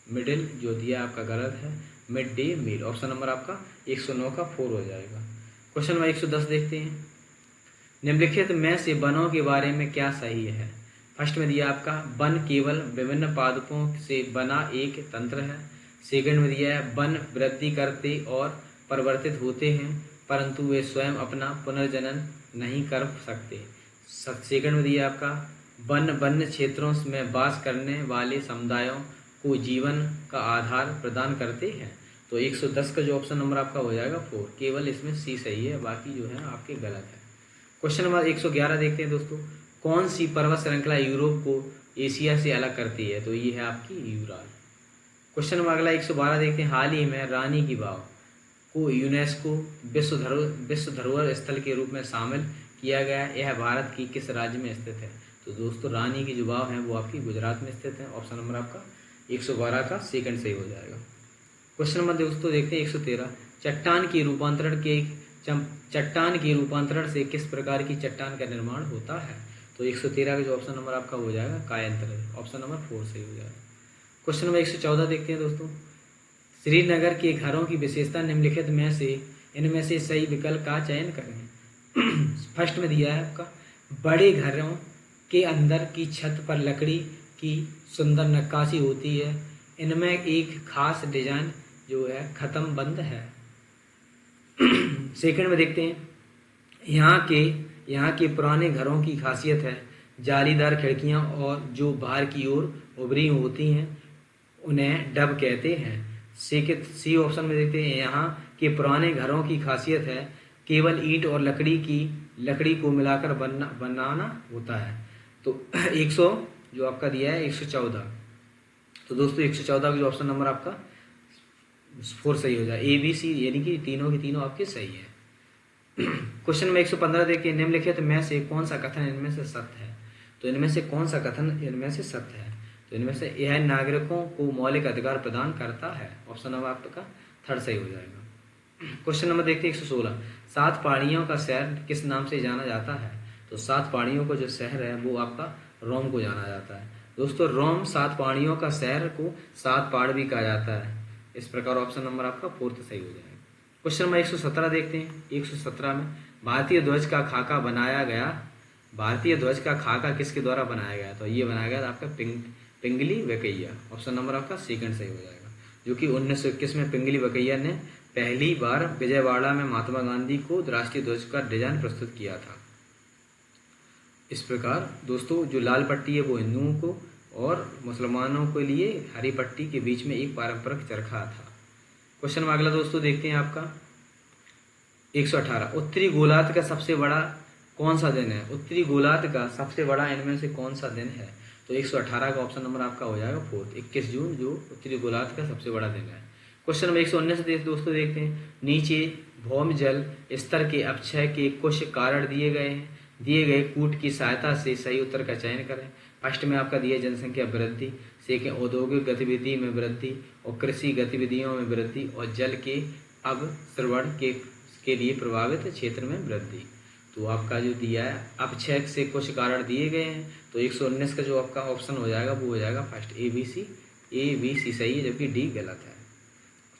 मिडिल जो दिया आपका गलत है, mid day meal. Option number आपका 109 का 4 हो जाएगा। क्वेश्चन नंबर 110 देखते हैं, निम्नलिखित में से वनों के बारे में क्या सही है। फर्स्ट में दिया आपका वन केवल विभिन्न पादपों से बना एक तंत्र है। सेकंड में दिया है वन वृद्धि करते और परिवर्तित होते हैं परंतु वे स्वयं अपना पुनर्जनन नहीं कर सकते। सेकंड में दिया आपका वन वन्य क्षेत्रों में वास करने वाले समुदायों को जीवन का आधार प्रदान करते हैं। तो 110 का जो ऑप्शन नंबर आपका हो जाएगा 4। केवल इसमें सी सही है, बाकी जो है आपके गलत है। क्वेश्चन नंबर 111 देखते हैं दोस्तों, कौन सी पर्वत श्रृंखला यूरोप को एशिया से अलग करती है। तो ये है आपकी यूराल। क्वेश्चन नंबर अगला 112 देखते हैं, हाल ही में रानी की वाव को यूनेस्को विश्व धरोहर स्थल के रूप में शामिल किया गया है। यह भारत की किस राज्य में स्थित है। तो दोस्तों रानी की जो वाव है वो आपकी गुजरात में स्थित है। ऑप्शन नंबर आपका 112 का सेकंड सही हो जाएगा। क्वेश्चन नंबर दोस्तों देखते हैं 113, चट्टान के रूपांतरण से किस प्रकार की चट्टान का निर्माण होता है। तो 113 का जो ऑप्शन नंबर आपका हो जाएगा कायांतर। ऑप्शन नंबर 4 सही हो जाएगा। क्वेश्चन नंबर 114 देखते हैं दोस्तों, श्रीनगर के घरों की विशेषता निम्नलिखित में से इनमें से सही विकल्प का चयन करें। फर्स्ट में दिया है आपका बड़े घरों के अंदर की छत पर लकड़ी की सुंदर नक्काशी होती है। इनमें एक खास डिजाइन जो है खत्म बंद है। सेकंड में देखते हैं, यहाँ के पुराने घरों की खासियत है जालीदार खिड़कियां और जो बाहर की ओर उभरी होती हैं उन्हें डब कहते हैं। सी ऑप्शन में देखते हैं, यहाँ के पुराने घरों की खासियत है केवल ईंट और लकड़ी को मिलाकर बनाना होता है। तो 100 जो आपका दिया है 114। तो दोस्तों 114 का जो ऑप्शन नंबर आपका 4 सही हो जाए। ABC यानी कि तीनों के तीनों आपके सही है। क्वेश्चन नंबर 115 देखिए, निम्नलिखित में से कौन सा कथन इनमें से सत्य है। तो इनमें से कौन सा कथन इनमें से सत्य है। तो इनमें से यह नागरिकों को मौलिक अधिकार प्रदान करता है। ऑप्शन नंबर आपका 3 सही हो जाएगा। क्वेश्चन नंबर देखते हैं 116, 7 पहाड़ियों का शहर किस नाम से जाना जाता है। तो 7 पहाड़ियों का जो शहर है वो आपका रोम को जाना जाता है। दोस्तों रोम 7 पहाड़ियों का शहर को 7 पहाड़ भी कहा जाता है। इस प्रकार ऑप्शन नंबर आपका 4 सही हो जाएगा। क्वेश्चन नंबर 117 देखते हैं। 117 में भारतीय ध्वज का खाका बनाया गया। भारतीय ध्वज का खाका किसके द्वारा बनाया गया। तो ये बनाया गया आपका पिंगली वकैया। ऑप्शन नंबर आपका सेकंड सही हो जाएगा, जो कि 1921 में पिंगली वकैया ने पहली बार विजयवाड़ा में महात्मा गांधी को राष्ट्रीय ध्वज का डिजाइन प्रस्तुत किया था। इस प्रकार दोस्तों जो लाल पट्टी है वो हिंदुओं को और मुसलमानों के लिए हरी पट्टी के बीच में एक पारंपरिक चरखा था। क्वेश्चन में अगला दोस्तों देखते हैं आपका 118, उत्तरी गोलार्ध का सबसे बड़ा कौन सा दिन है। उत्तरी गोलार्ध का सबसे बड़ा इनमें से कौन सा दिन है। तो 118 का ऑप्शन नंबर आपका हो जाएगा 4, 21 जून जो उत्तरी गोलार्ध का सबसे बड़ा दिन है। क्वेश्चन नंबर 119 दोस्तों देखते हैं, नीचे भौम जल स्तर के अपक्षय के कुछ कारण दिए गए हैं। दिए गए कूट की सहायता से सही उत्तर का चयन करें। फर्स्ट में आपका दिया जनसंख्या वृद्धि, सेकंड औद्योगिक गतिविधि में वृद्धि और कृषि गतिविधियों में वृद्धि और जल के अवसरण के लिए प्रभावित क्षेत्र में वृद्धि। तो आपका जो दिया है अपक्षय से कुछ कारण दिए गए हैं। तो 119 का जो आपका ऑप्शन हो जाएगा वो हो जाएगा फर्स्ट ABC सही है, जबकि डी गलत है।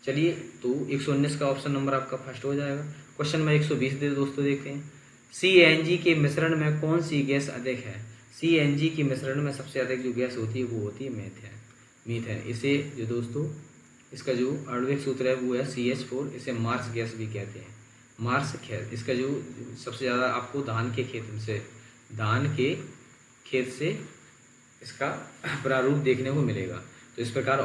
चलिए तो 119 का ऑप्शन नंबर आपका फर्स्ट हो जाएगा। क्वेश्चन में 120 दोस्तों देखते हैं, CNG के मिश्रण में कौन सी गैस अधिक है। CNG के मिश्रण में सबसे अधिक जो गैस होती है वो होती है मीथेन। इसे जो दोस्तों इसका जो आणविक सूत्र है वो है CH4। इसे मार्स गैस भी कहते हैं, मार्स गैस। इसका जो सबसे ज़्यादा आपको धान के खेत से इसका प्रारूप देखने को मिलेगा। तो इस प्रकार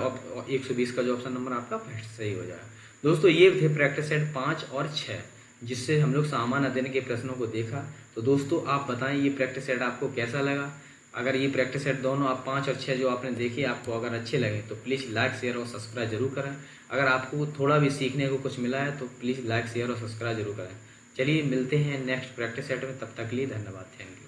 120 का जो ऑप्शन नंबर आपका फर्स्ट सही हो जाएगा। दोस्तों ये थे प्रैक्टिस सेट 5 और 6, जिससे हम लोग सामान्य अध्ययन के प्रश्नों को देखा। तो दोस्तों आप बताएं ये प्रैक्टिस सेट आपको कैसा लगा। अगर ये प्रैक्टिस सेट दोनों आप 5 और 6 जो आपने देखे आपको अगर अच्छे लगे तो प्लीज़ लाइक शेयर और सब्सक्राइब जरूर करें। अगर आपको थोड़ा भी सीखने को कुछ मिला है तो प्लीज़ लाइक शेयर और सब्सक्राइब जरूर करें। चलिए मिलते हैं नेक्स्ट प्रैक्टिस सेट में, तब तक के लिए धन्यवाद, थैंक यू।